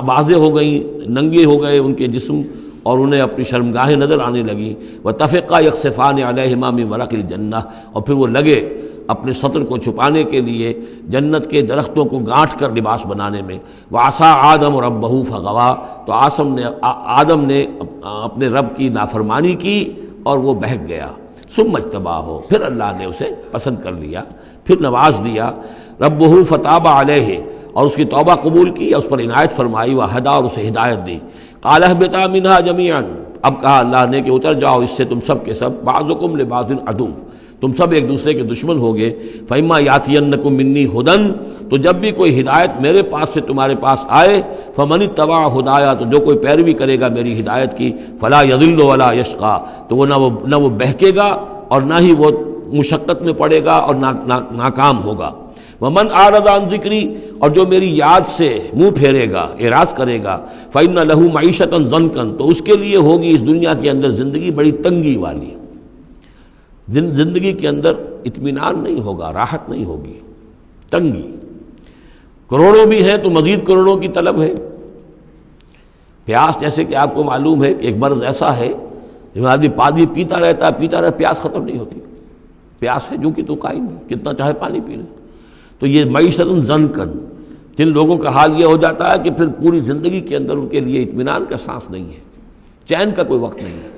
واضح ہو گئی، ننگے ہو گئے ان کے جسم اور انہیں اپنی شرمگاہیں نظر آنے لگیں۔ وَتَفِقَّا يَخْصِفَانِ عَلَيْهِمَا مِن وَرَقِ الْجَنَّةِ، اور پھر وہ لگے اپنے سطر کو چھپانے کے لیے جنت کے درختوں کو گانٹھ کر لباس بنانے میں۔ وَعَصَىٰ آدَمُ رَبَّهُ فَغَوَىٰ، تو آدم نے اپنے رب کی نافرمانی کی اور وہ بہک گیا۔ ثُمَّ اجْتَبَاهُ، پھر اللہ نے اسے پسند کر لیا، پھر نواز دیا۔ رَبُّهُ فَتَابَ عَلَيْهِ، اور اس کی توبہ قبول کی، اس پر عنایت فرمائی۔ وَهَدَىٰ، اور اسے ہدایت دی۔ قَالَ اهْبِطَا مِنْهَا جَمِيعًا، اب کہا اللہ نے کہ اتر جاؤ اس سے تم سب کے سب، بعضکم لبعض عدو، تم سب ایک دوسرے کے دشمن ہوگے، فَإِمَّا يَأْتِيَنَّكُم مِّنِّي هُدًى، تو جب بھی کوئی ہدایت میرے پاس سے تمہارے پاس آئے، فَمَنِ اتَّبَعَ هُدَايَا، تو جو کوئی پیروی کرے گا میری ہدایت کی، فَلَا يَضِلُّ وَلَا يَشْقَىٰ، تو وہ نہ وہ بہکے گا اور نہ ہی وہ مشقت میں پڑے گا اور ناکام ہوگا۔ وَمَنْ أَعْرَضَ عَنْ ذِكْرِي، اور جو میری یاد سے منہ پھیرے گا، اعراض کرے گا، فَإِنَّ لَهُ مَعِيشَةً ضَنْكًا، تو اس کے لیے ہوگی اس دنیا کے اندر زندگی بڑی تنگی والی، زندگی کے اندر اطمینان نہیں ہوگا، راحت نہیں ہوگی، تنگی۔ کروڑوں بھی ہیں تو مزید کروڑوں کی طلب ہے۔ پیاس، جیسے کہ آپ کو معلوم ہے کہ ایک مرض ایسا ہے جو آدمی پانی پیتا رہتا ہے، پیاس ختم نہیں ہوتی، پیاس ہے جو کہ تو قائم ہے، کتنا چاہے پانی پی لے۔ تو یہ معیشت ضنکن، جن لوگوں کا حال یہ ہو جاتا ہے کہ پھر پوری زندگی کے اندر ان کے لیے اطمینان کا سانس نہیں ہے، چین کا کوئی وقت نہیں ہے۔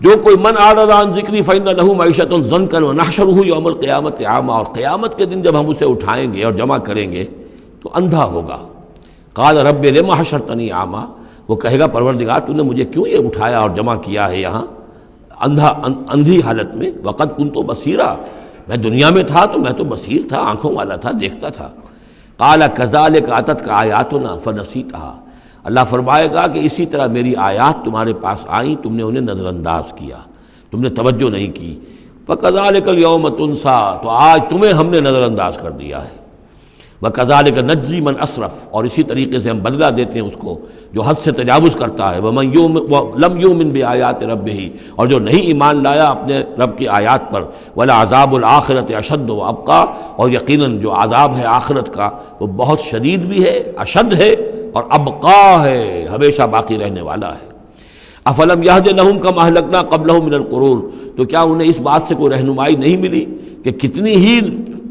جو کوئی من اعرض عن ذکری فإن له معیشۃ ضنکا ونحشرہ یوم القیامۃ اعمی، اور قیامت کے دن جب ہم اسے اٹھائیں گے اور جمع کریں گے تو اندھا ہوگا۔ قال رب لم حشرتنی اعمی، وہ کہے گا پروردگار تو نے مجھے کیوں یہ اٹھایا اور جمع کیا ہے یہاں اندھی حالت میں، وقد کنت بصیرا، میں دنیا میں تھا تو میں تو بصیر تھا، آنکھوں والا تھا، دیکھتا تھا۔ قال کذالک اتتک آیاتنا فنسیتھا، اللہ فرمائے گا کہ اسی طرح میری آیات تمہارے پاس آئیں، تم نے انہیں نظر انداز کیا، تم نے توجہ نہیں کی۔ فکذالک الیوم تنسیٰ، تو آج تمہیں ہم نے نظر انداز کر دیا ہے۔ وکذالک نجزی من اسرف، اور اسی طریقے سے ہم بدلہ دیتے ہیں اس کو جو حد سے تجاوز کرتا ہے۔ ومن لم یؤمن بآیات ربہ، اور جو نہیں ایمان لایا اپنے رب کی آیات پر۔ ولعذاب الآخرۃ اشد وابقیٰ، اور یقیناً جو عذاب ہے آخرت کا وہ بہت شدید بھی ہے، اشد ہے اور ابقا ہے، ہمیشہ باقی رہنے والا ہے۔ افلم یہد لہم کما اہلکنا قبلہم من القرون، تو کیا انہیں اس بات سے کوئی رہنمائی نہیں ملی کہ کتنی ہی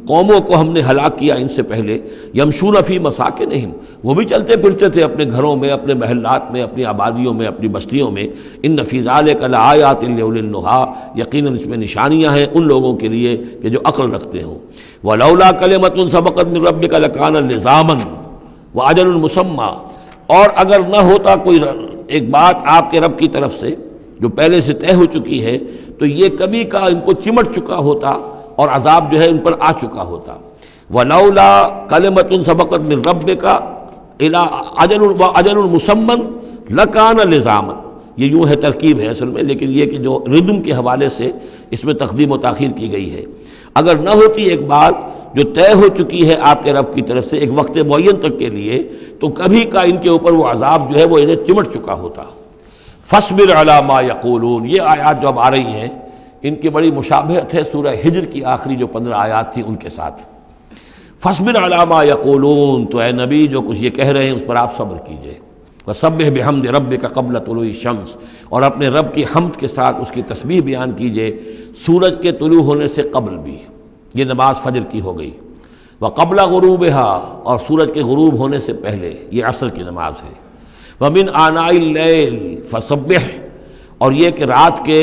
قوموں کو ہم نے ہلاک کیا ان سے پہلے۔ یمشون فی مساکنہم، وہ بھی چلتے پھرتے تھے اپنے گھروں میں، اپنے محلات میں، اپنی آبادیوں میں، اپنی بستیوں میں۔ ان فی ذلک لآیات لأولی النہی، یقیناً اس میں نشانیاں ہیں ان لوگوں کے لیے کہ جو عقل رکھتے ہوں۔ ولولا کلمۃ سبقت من ربک لکان لزاما وأجل مسمى، اور اگر نہ ہوتا کوئی ایک بات آپ کے رب کی طرف سے جو پہلے سے طے ہو چکی ہے تو یہ کبھی کا ان کو چمٹ چکا ہوتا اور عذاب جو ہے ان پر آ چکا ہوتا۔ ولولا کلمۃ سبقت من ربک الی اجل مسمى لکان لزاما، یہ یوں ہے، ترکیب ہے اصل میں، لیکن یہ کہ جو ردم کے حوالے سے اس میں تقدیم و تاخیر کی گئی ہے۔ اگر نہ ہوتی ایک بات جو طے ہو چکی ہے آپ کے رب کی طرف سے ایک وقت معین تک کے لیے، تو کبھی کا ان کے اوپر وہ عذاب جو ہے وہ انہیں چمٹ چکا ہوتا۔ فاصبر علی ما یقولون، یہ آیات جو اب آ رہی ہیں ان کی بڑی مشابہت ہے سورہ ہجر کی آخری جو 15 آیات تھی ان کے ساتھ۔ فاصبر علی ما یقولون، تو اے نبی جو کچھ یہ کہہ رہے ہیں اس پر آپ صبر کیجئے۔ وسبح بحمد ربک قبل طلوع الشمس، اور اپنے رب کی حمد کے ساتھ اس کی تسبیح بیان کیجئے سورج کے طلوع ہونے سے قبل بھی، یہ نماز فجر کی ہو گئی۔ وقبل غروبها، اور سورج کے غروب ہونے سے پہلے، یہ عصر کی نماز ہے۔ ومن آناء اللیل فسبح، اور یہ کہ رات کے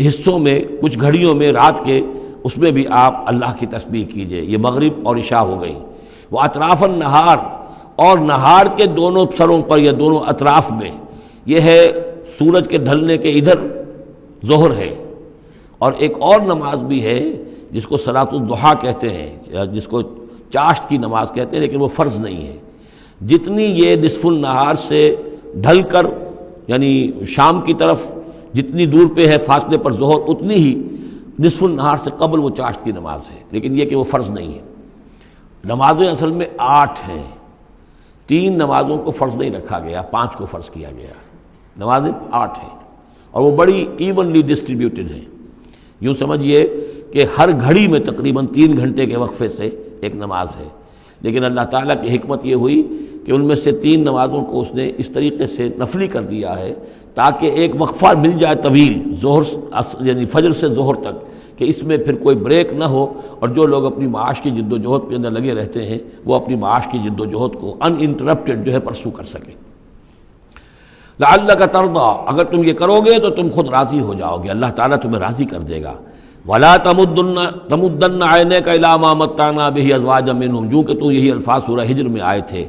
حصوں میں، کچھ گھڑیوں میں رات کے، اس میں بھی آپ اللہ کی تسبیح کیجئے، یہ مغرب اور عشاء ہو گئی۔ وہ اطراف النہار، اور نہار کے دونوں سروں پر یا دونوں اطراف میں، یہ ہے سورج کے ڈھلنے کے ادھر ظہر ہے، اور ایک اور نماز بھی ہے جس کو صلاۃ الضحیٰ کہتے ہیں یا جس کو چاشت کی نماز کہتے ہیں، لیکن وہ فرض نہیں ہے۔ جتنی یہ نصف النہار سے ڈھل کر یعنی شام کی طرف جتنی دور پہ ہے فاصلے پر ظہر، اتنی ہی نصف النہار سے قبل وہ چاشت کی نماز ہے، لیکن یہ کہ وہ فرض نہیں ہے۔ نمازیں اصل میں 8 ہیں، 3 نمازوں کو فرض نہیں رکھا گیا، 5 کو فرض کیا گیا۔ نمازیں 8 ہیں اور وہ بڑی ایونلی ڈسٹریبیوٹڈ ہیں، یوں سمجھیے کہ ہر گھڑی میں تقریباً 3 گھنٹے کے وقفے سے ایک نماز ہے، لیکن اللہ تعالیٰ کی حکمت یہ ہوئی کہ ان میں سے 3 نمازوں کو اس نے اس طریقے سے نفلی کر دیا ہے تاکہ ایک وقفہ مل جائے طویل، ظہر یعنی فجر سے ظہر تک، کہ اس میں پھر کوئی بریک نہ ہو، اور جو لوگ اپنی معاش کی جد و جہد کے اندر لگے رہتے ہیں وہ اپنی معاش کی جد و جہد کو ان انٹرپٹڈ جو ہے پرسو کر سکیں۔ لعلک ترضی، اگر تم یہ کرو گے تو تم خود راضی ہو جاؤ گے، اللہ تعالیٰ تمہیں راضی کر دے گا۔ ولا تمدن عینیک الی ما متعنا بہ ازواجا منہم، جو کہ تو یہی الفاظ سورہ ہجر میں آئے تھے،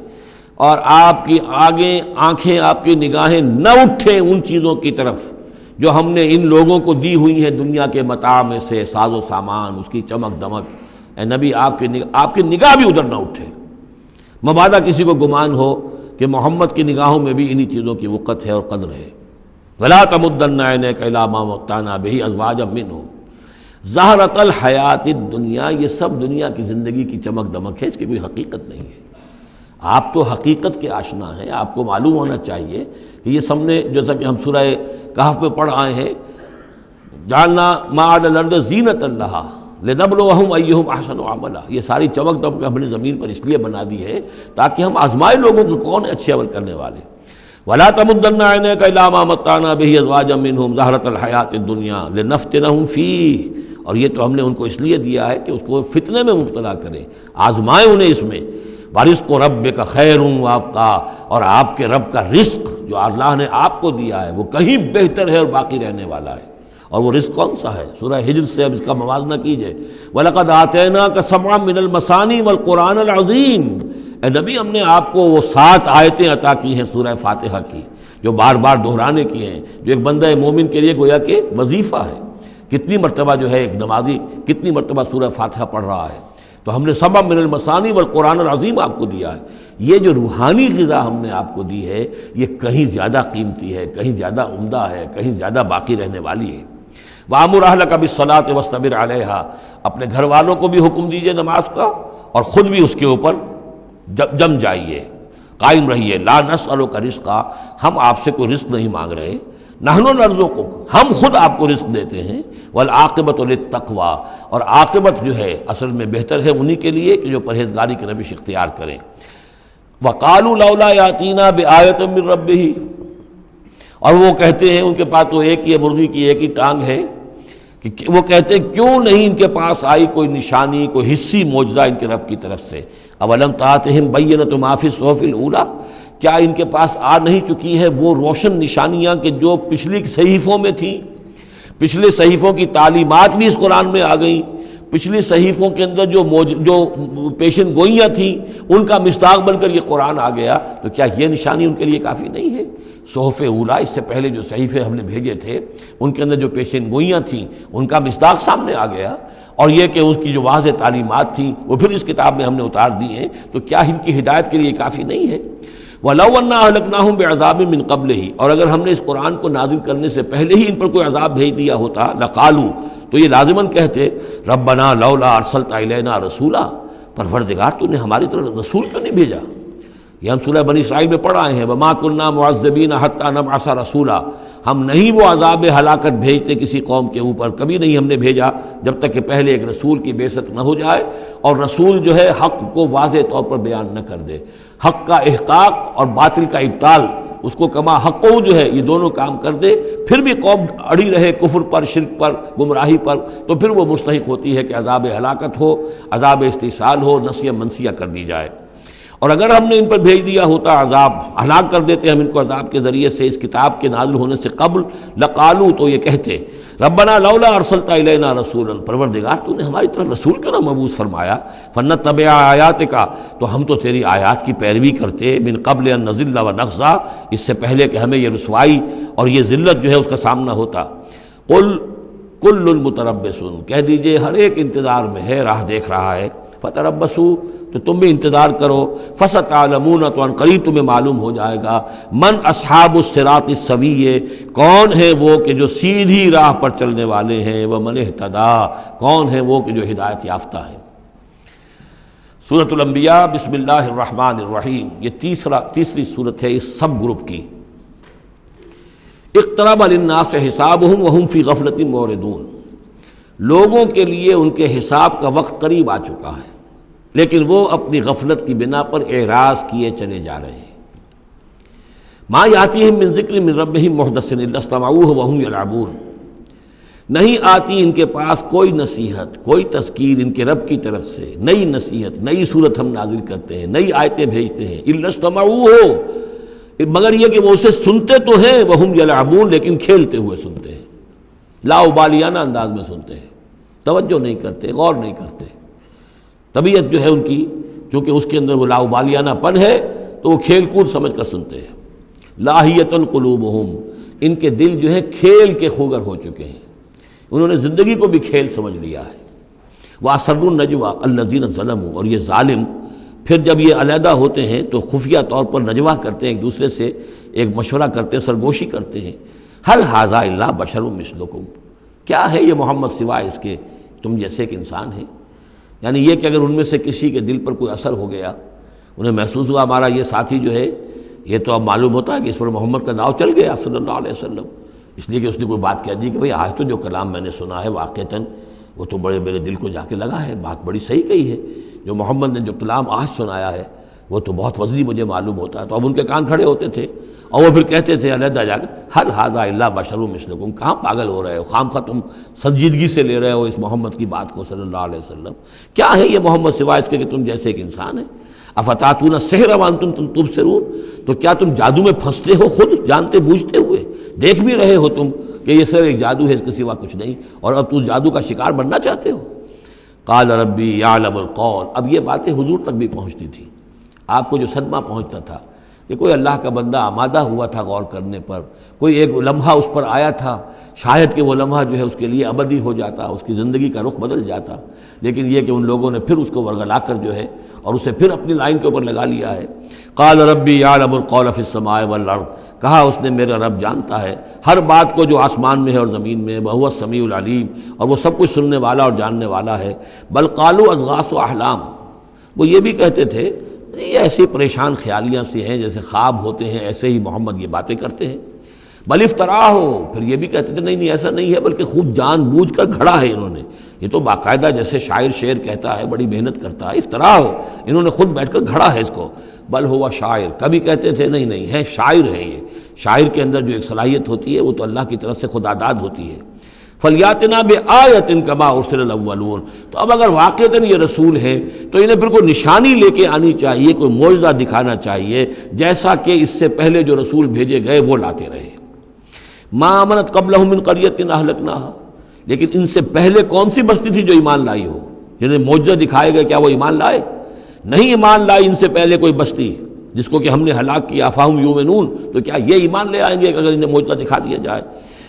اور آپ کی آنکھیں آپ کی نگاہیں نہ اٹھیں ان چیزوں کی طرف جو ہم نے ان لوگوں کو دی ہوئی ہیں دنیا کے متاع میں سے، ساز و سامان، اس کی چمک دمک۔ اے نبی آپ کی نگاہ بھی ادھر نہ اٹھے، مبادا کسی کو گمان ہو کہ محمد کی نگاہوں میں بھی انہی چیزوں کی وقت ہے اور قدر ہے۔ وَلَا تَمُدَّنَّ عَيْنَيْكَ إِلَىٰ مَا مَتَّعْنَا بِهِ أَزْوَاجًا مِّنْهُمْ زَهْرَةَ الْحَيَاةِ الدُّنْيَا، یہ سب دنیا کی زندگی کی چمک دمک ہے، اس کی کوئی حقیقت نہیں ہے۔ آپ تو حقیقت کے آشنا ہیں، آپ کو معلوم ہونا چاہیے کہ یہ سب نے، جیسا کہ ہم سورہ کہف میں پڑھ آئے ہیں، جعلنا ما علی الارض زینۃ لہا لنبلوہم ایہم احسن عملا، یہ ساری چمک دمک ہم نے زمین پر اس لیے بنا دی ہے تاکہ ہم آزمائے لوگوں کو کون ہے اچھے عمل کرنے والے۔ ولا تمدن عینیک الی ما متعنا بہ ازواجا منہم زہرۃ الحیاۃ الدنیا لنفتنہم فیہ، اور یہ تو ہم نے ان کو اس لیے دیا ہے کہ اس کو فتنے میں مبتلا کریں، آزمائیں انہیں اس میں۔ وَرِزْقُ رَبِّكَ خَيْرٌ وَأَبْقَىٰ، اور آپ کے رب کا رزق جو اللہ نے آپ کو دیا ہے وہ کہیں بہتر ہے اور باقی رہنے والا ہے۔ اور وہ رزق کون سا ہے؟ سورہ ہجر سے اب اس کا موازنہ کیجئے۔ وَلَقَدْ آتَيْنَاكَ سَبْعًا مِّنَ الْمَثَانِي وَالْقُرْآنَ الْعَظِيمِ، اے نبی ہم نے آپ کو وہ 7 آیتیں عطا کی ہیں سورہ فاتحہ کی، جو بار بار دہرانے کی ہیں، جو ایک بندہ مومن کے لیے گویا کہ وظیفہ ہے۔ کتنی مرتبہ جو ہے ایک نمازی کتنی مرتبہ سورہ فاتحہ پڑھ رہا ہے، تو ہم نے سبع من المثانی والقرآن العظیم آپ کو دیا ہے۔ یہ جو روحانی غذا ہم نے آپ کو دی ہے یہ کہیں زیادہ قیمتی ہے، کہیں زیادہ عمدہ ہے، کہیں زیادہ باقی رہنے والی ہے۔ وَأَمُرْ أَهْلَكَ بِالصَّلَاةِ وَاصْطَبِرْ عَلَيْهَا، اپنے گھر والوں کو بھی حکم دیجئے نماز کا اور خود بھی اس کے اوپر جم جائیے، قائم رہیے۔ لا نسألک رزقا، ہم آپ سے کوئی رزق نہیں مانگ رہے، نحن نرزقک، ہم خود آپ کو رزق دیتے ہیں۔ والعاقبۃ للتقویٰ، اور عاقبت جو ہے اصل میں بہتر ہے انہی کے لیے کہ جو پرہیزگاری کی روش اختیار کریں۔ وقالوا لولا یاتینا بآیۃ من ربہ، اور وہ کہتے ہیں ان کے پاس تو ایک ہی مرغی کی ایک ہی ٹانگ ہے، کہ وہ کہتے ہیں کیوں نہیں ان کے پاس آئی کوئی نشانی، کوئی حصی معجزہ ان کے رب کی طرف سے۔ اولم تاتہم بینۃ ما فی الصحف الاولی، کیا ان کے پاس آ نہیں چکی ہے وہ روشن نشانیاں کہ جو پچھلی صحیفوں میں تھیں؟ پچھلے صحیفوں کی تعلیمات بھی اس قرآن میں آ گئیں، پچھلی صحیفوں کے اندر جو پیشن گوئیاں تھیں ان کا مصداق بن کر یہ قرآن آ گیا، تو کیا یہ نشانی ان کے لیے کافی نہیں ہے؟ صحف اولا، اس سے پہلے جو صحیفے ہم نے بھیجے تھے ان کے اندر جو پیشن گوئیاں تھیں ان کا مصداق سامنے آ گیا، اور یہ کہ اس کی جو واضح تعلیمات تھیں وہ پھر اس کتاب میں ہم نے اتار دی ہیں، تو کیا ان کی ہدایت کے لیے کافی نہیں ہے؟ وَلَوْ أَنَّا أَهْلَكْنَاهُمْ بِعَذَابٍ مِّن قَبْلِهِ، اور اگر ہم نے اس قرآن کو نازل کرنے سے پہلے ہی ان پر کوئی عذاب بھیج دیا ہوتا، لَقَالُوا، تو یہ لازماً کہتے رَبَّنَا لَوْلَا أَرْسَلْتَ إِلَيْنَا رَسُولًا، پروردگار تو نے ہماری طرف رسول کیوں نہیں بھیجا؟ یہ ہم سورہ بنی اسرائیل میں پڑھ آئے ہیں، وَمَا كُنَّا مُعَذِّبِينَ حَتَّىٰ نَبْعَثَ رَسُولًا، ہم نہیں وہ عذاب ہلاکت بھیجتے کسی قوم کے اوپر، کبھی نہیں ہم نے بھیجا جب تک کہ پہلے ایک رسول کی بعثت نہ ہو جائے، اور رسول جو ہے حق کو واضح طور پر بیان نہ کر دے، حق کا احقاق اور باطل کا ابطال، اس کو کما حقو جو ہے یہ دونوں کام کر دے، پھر بھی قوم اڑی رہے کفر پر، شرک پر، گمراہی پر، تو پھر وہ مستحق ہوتی ہے کہ عذاب ہلاکت ہو، عذاب استحصال ہو، نسیہ منسیہ کر دی جائے۔ اور اگر ہم نے ان پر بھیج دیا ہوتا عذاب، ہلاک کر دیتے ہم ان کو عذاب کے ذریعے سے اس کتاب کے نازل ہونے سے قبل، لقالو، تو یہ کہتے ربنا لولا ارسلت الینا رسولا، پروردگار تو نے ہماری طرف رسول کیوں نہ مبعوث فرمایا، فنتبع آیاتک، تو ہم تو تیری آیات کی پیروی کرتے، من قبل ان نذل ونخزى، اس سے پہلے کہ ہمیں یہ رسوائی اور یہ ذلت جو ہے اس کا سامنا ہوتا۔ قل کل متربص، کہہ دیجئے ہر ایک انتظار میں ہے، راہ دیکھ رہا ہے، فتربصوا، تو تم بھی انتظار کرو، فستعلمون، تو ان قریب تمہیں معلوم ہو جائے گا، من اصحاب الصراط السوی، کون ہے وہ کہ جو سیدھی راہ پر چلنے والے ہیں، ومن اہتدی، کون ہے وہ کہ جو ہدایت یافتہ ہیں۔ سورۃ الانبیاء، بسم اللہ الرحمن الرحیم، یہ تیسری سورت ہے اس سب گروپ کی۔ اقترب للناس حسابهم وهم فی غفلۃ معرضون، لوگوں کے لیے ان کے حساب کا وقت قریب آ چکا ہے لیکن وہ اپنی غفلت کی بنا پر اعراض کیے چلے جا رہے ہیں۔ ما یاتیہم من ذکر من ربہم محدث الا استمعوہ وہم یلعبون، نہیں آتی ان کے پاس کوئی نصیحت، کوئی تذکیر ان کے رب کی طرف سے، نئی نصیحت، نئی صورت ہم نازل کرتے ہیں، نئی آیتیں بھیجتے ہیں، الا استمعوہ، مگر یہ کہ وہ اسے سنتے تو ہیں، وہم یلعبون، لیکن کھیلتے ہوئے سنتے ہیں، لا ابالیانہ انداز میں سنتے ہیں، توجہ نہیں کرتے، غور نہیں کرتے۔ طبیعت جو ہے ان کی، چونکہ اس کے اندر وہ لا ابالیانہ پن ہے، تو تو وہ کھیل کود سمجھ کر سنتے ہیں۔ لاہیۃ قلوبہم، ان کے دل جو ہے کھیل کے خوگر ہو چکے ہیں، انہوں نے زندگی کو بھی کھیل سمجھ لیا ہے۔ وَأَسَرُّوا النَّجْوَىٰ الَّذِينَ ظَلَمُوا، اور یہ ظالم پھر جب یہ علیحدہ ہوتے ہیں تو خفیہ طور پر نجوا کرتے ہیں، ایک دوسرے سے ایک مشورہ کرتے ہیں، سرگوشی کرتے ہیں۔ هَلْ هَٰذَا إِلَّا بَشَرٌ مِثْلُكُمْ، کیا ہے یہ محمد سوائے اس کے تم جیسے ایک انسان ہے؟ یعنی یہ کہ اگر ان میں سے کسی کے دل پر کوئی اثر ہو گیا، انہیں محسوس ہوا ہمارا یہ ساتھی جو ہے یہ تو اب معلوم ہوتا ہے کہ اس پر محمد کا داؤ چل گیا صلی اللہ علیہ وسلم، اس لیے کہ اس نے کوئی بات کہہ دی کہ بھئی آج تو جو کلام میں نے سنا ہے واقعتاً وہ تو بڑے میرے دل کو جا کے لگا ہے، بات بڑی صحیح کہی ہے، جو محمد نے جو کلام آج سنایا ہے وہ تو بہت وزنی مجھے معلوم ہوتا ہے۔ تو اب ان کے کان کھڑے ہوتے تھے اور وہ پھر کہتے تھے علیحدہ جا کر هَلْ هَٰذَا إِلَّا بَشَرٌ مِثْلُكُمْ، کہاں پاگل ہو رہے ہو، خامخواہ تم سنجیدگی سے لے رہے ہو اس محمد کی بات کو صلی اللہ علیہ وسلم، کیا ہے یہ محمد سوائے اس کے کہ تم جیسے ایک انسان ہے۔ افتاتون السحر وانتم تبصرون، تو کیا تم جادو میں پھنستے ہو خود جانتے بوجھتے ہوئے، دیکھ بھی رہے ہو تم کہ یہ صرف ایک جادو ہے، اس کے سوا کچھ نہیں، اور اب تم جادو کا شکار بننا چاہتے ہو۔ قال ربی یعلم القول، اب یہ باتیں حضور تک بھی پہنچتی تھی، آپ کو جو صدمہ پہنچتا تھا کہ کوئی اللہ کا بندہ آمادہ ہوا تھا غور کرنے پر، کوئی ایک لمحہ اس پر آیا تھا، شاید کہ وہ لمحہ جو ہے اس کے لیے ابدی ہو جاتا، اس کی زندگی کا رخ بدل جاتا، لیکن یہ کہ ان لوگوں نے پھر اس کو ورگلا کر جو ہے اور اسے پھر اپنی لائن کے اوپر لگا لیا ہے۔ قال ربی یعلم القول فی السماء والارض، کہا اس نے میرا رب جانتا ہے ہر بات کو جو آسمان میں ہے اور زمین میں، وہو السمیع العلیم، اور وہ سب کچھ سننے والا اور جاننے والا ہے۔ بل قالوا اضغاث احلام، وہ یہ بھی کہتے تھے یہ ایسی پریشان خیالیاں سی ہیں جیسے خواب ہوتے ہیں، ایسے ہی محمد یہ باتیں کرتے ہیں۔ بل افطرا ہو، پھر یہ بھی کہتے تھے نہیں ایسا نہیں ہے، بلکہ خوب جان بوجھ کر گھڑا ہے انہوں نے، یہ تو باقاعدہ جیسے شاعر شعر کہتا ہے بڑی محنت کرتا ہے، افطرا ہو، انہوں نے خود بیٹھ کر گھڑا ہے اس کو۔ بل ہوا شاعر، کبھی کہتے تھے نہیں ہے شاعر ہے، یہ شاعر کے اندر جو ایک صلاحیت ہوتی ہے وہ تو اللہ کی طرف سے خدا داد ہوتی ہے۔ فلیاتنا بآیۃ کما ارسل الاولون، تو اب اگر واقعتاً یہ رسول ہے تو انہیں پھر کوئی نشانی لے کے آنی چاہیے، کوئی معجزہ دکھانا چاہیے، جیسا کہ اس سے پہلے جو رسول بھیجے گئے وہ لاتے رہے۔ ما آمنت قبلہم من قریۃ اہلکناہا، لیکن ان سے پہلے کون سی بستی تھی جو ایمان لائی ہو، جنہیں معجزہ دکھائے گئے، کیا وہ ایمان لائے؟ نہیں ایمان لائی ان سے پہلے کوئی بستی جس کو کہ ہم نے ہلاک کیا، فہم یؤمنون، تو کیا یہ ایمان لے آئیں گے اگر انہیں معجزہ دکھا دیا جائے؟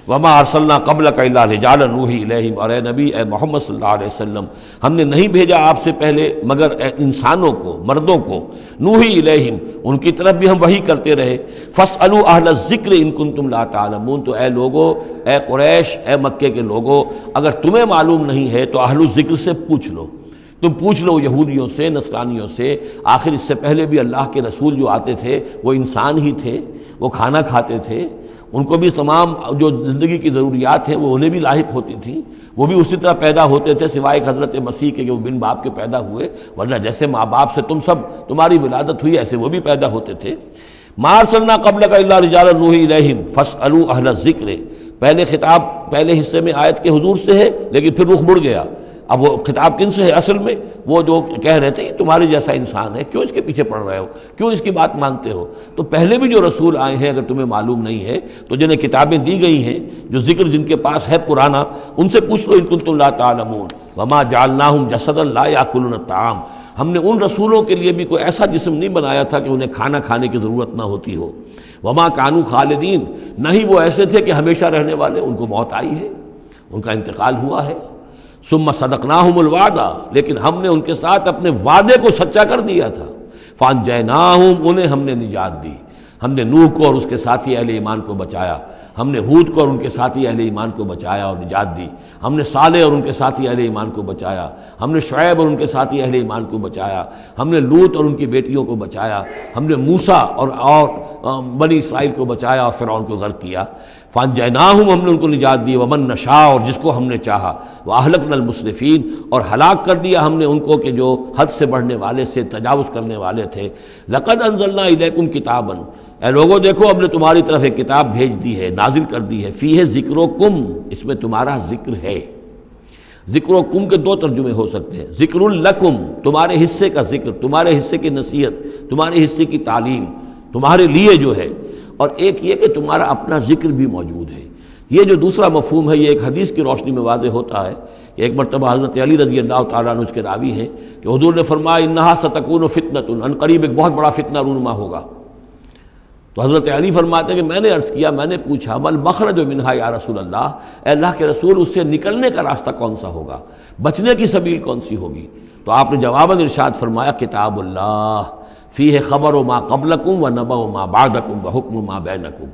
وما ارسلنا قبلک الا رجالا نوحی الیہم، اور اے نبی اے محمد صلی اللہ علیہ وسلم ہم نے نہیں بھیجا آپ سے پہلے مگر انسانوں کو، مردوں کو، نوحی الیہم ان کی طرف بھی ہم وحی کرتے رہے۔ فاسألوا اہل الذکر ان کنتم لا تعلمون، تو اے لوگو، اے قریش، اے مکے کے لوگو، اگر تمہیں معلوم نہیں ہے تو اہل الذکر سے پوچھ لو، تم پوچھ لو یہودیوں سے، نصرانیوں سے، آخر اس سے پہلے بھی اللہ کے رسول جو آتے تھے وہ انسان ہی تھے، وہ کھانا کھاتے تھے، ان کو بھی تمام جو زندگی کی ضروریات ہیں وہ انہیں بھی لاحق ہوتی تھیں، وہ بھی اسی طرح پیدا ہوتے تھے سوائے حضرت مسیح کے کہ وہ بن باپ کے پیدا ہوئے، ورنہ جیسے ماں باپ سے تم سب تمہاری ولادت ہوئی ایسے وہ بھی پیدا ہوتے تھے۔ ما ارسلنا قبلک الا رجالا نوحی الیہم فاسألوا اہل الذکر، پہلے خطاب پہلے حصے میں آیت کے حضور سے ہے لیکن پھر رخ مڑ گیا، اب وہ خطاب کن سے ہے؟ اصل میں وہ جو کہہ رہے تھے تمہارے جیسا انسان ہے، کیوں اس کے پیچھے پڑ رہے ہو، کیوں اس کی بات مانتے ہو؟ تو پہلے بھی جو رسول آئے ہیں اگر تمہیں معلوم نہیں ہے تو جنہیں کتابیں دی گئی ہیں، جو ذکر جن کے پاس ہے پرانا، ان سے پوچھ لو ان کنتم لا تعلمون۔ وما جعلناہم جسدا لا یاکلون الطعام، ہم نے ان رسولوں کے لیے بھی کوئی ایسا جسم نہیں بنایا تھا کہ انہیں کھانا کھانے کی ضرورت نہ ہوتی ہو۔ وما کانوا خالدین، نہیں وہ ایسے تھے کہ ہمیشہ رہنے والے، ان کو موت آئی ہے، ان کا انتقال ہوا ہے۔ ثم صدقناہم الوعدہ، لیکن ہم نے ان کے ساتھ اپنے وعدے کو سچا کر دیا تھا۔ فانجیناہم، انہیں ہم نے نجات دی، ہم نے نوح کو اور اس کے ساتھی اہل ایمان کو بچایا، ہم نے ہود کو اور ان کے ساتھی اہل ایمان کو بچایا اور نجات دی، ہم نے صالح اور ان کے ساتھی اہل ایمان کو بچایا، ہم نے شعیب اور ان کے ساتھی اہل ایمان کو بچایا، ہم نے لوط اور ان کی بیٹیوں کو بچایا، ہم نے موسیٰ اور بنی اسرائیل کو بچایا اور فرعون کو غرق کیا۔ فانجیناہم، ہم نے ان کو نجات دی، ومن نشاء، اور جس کو ہم نے چاہا، واہلکنا المسرفین، اور ہلاک کر دیا ہم نے ان کو کہ جو حد سے بڑھنے والے سے تجاوز کرنے والے تھے۔ لقد انزلنا الیکم کتابا، اے لوگو دیکھو ہم نے تمہاری طرف ایک کتاب بھیج دی ہے، نازل کر دی ہے، فیہ ذکرکم، اس میں تمہارا ذکر ہے۔ ذکرکم کے دو ترجمے ہو سکتے ہیں، ذکر لکم، تمہارے حصے کا ذکر، تمہارے حصے کی نصیحت، تمہارے حصے کی تعلیم، تمہارے لیے جو ہے، اور ایک یہ کہ تمہارا اپنا ذکر بھی موجود ہے۔ یہ جو دوسرا مفہوم ہے یہ ایک حدیث کی روشنی میں واضح ہوتا ہے کہ ایک مرتبہ حضرت علی رضی اللہ تعالیٰ عنہ اس کے راوی ہیں کہ حضور نے فرمایا انہا ستکون فتنۃ، ان قریب ایک بہت بڑا فتنہ رونما ہوگا۔ تو حضرت علی فرماتے ہیں کہ میں نے عرض کیا، میں نے پوچھا مل مخرج منہا یا رسول اللہ، اے اللہ کے رسول اس سے نکلنے کا راستہ کون سا ہوگا، بچنے کی سبیل کون سی ہوگی؟ تو آپ نے جواباً ارشاد فرمایا کتاب اللہ فیہ خبر ما قبلکم و نبأ ما بعدکم و حکم ما بینکم،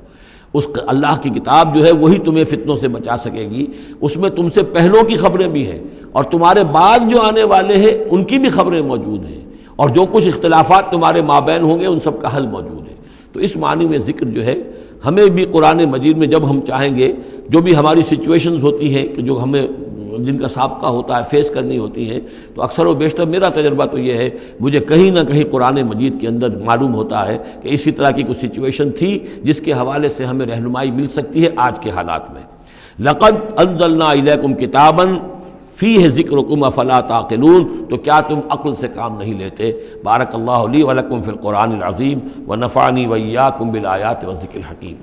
اس اللہ کی کتاب جو ہے وہی تمہیں فتنوں سے بچا سکے گی، اس میں تم سے پہلوں کی خبریں بھی ہیں اور تمہارے بعد جو آنے والے ہیں ان کی بھی خبریں موجود ہیں، اور جو کچھ اختلافات تمہارے مابین ہوں گے ان سب کا حل موجود ہے۔ تو اس معنی میں ذکر جو ہے ہمیں بھی قرآن مجید میں جب ہم چاہیں گے جو بھی ہماری سچویشنز ہوتی ہیں کہ جو ہمیں جن کا سابقہ ہوتا ہے فیس کرنی ہوتی ہیں، تو اکثر و بیشتر میرا تجربہ تو یہ ہے مجھے کہیں نہ کہیں قرآن مجید کے اندر معلوم ہوتا ہے کہ اسی طرح کی کوئی سچویشن تھی جس کے حوالے سے ہمیں رہنمائی مل سکتی ہے آج کے حالات میں۔ لقد انزلنا الیکم کتابا فیہ ذکرکم افلا تعقلون، تو کیا تم عقل سے کام نہیں لیتے؟ بارک اللہ لی ولکم فی القرآن العظیم ونفعنی وایاکم بالآیات والذکر الحکیم۔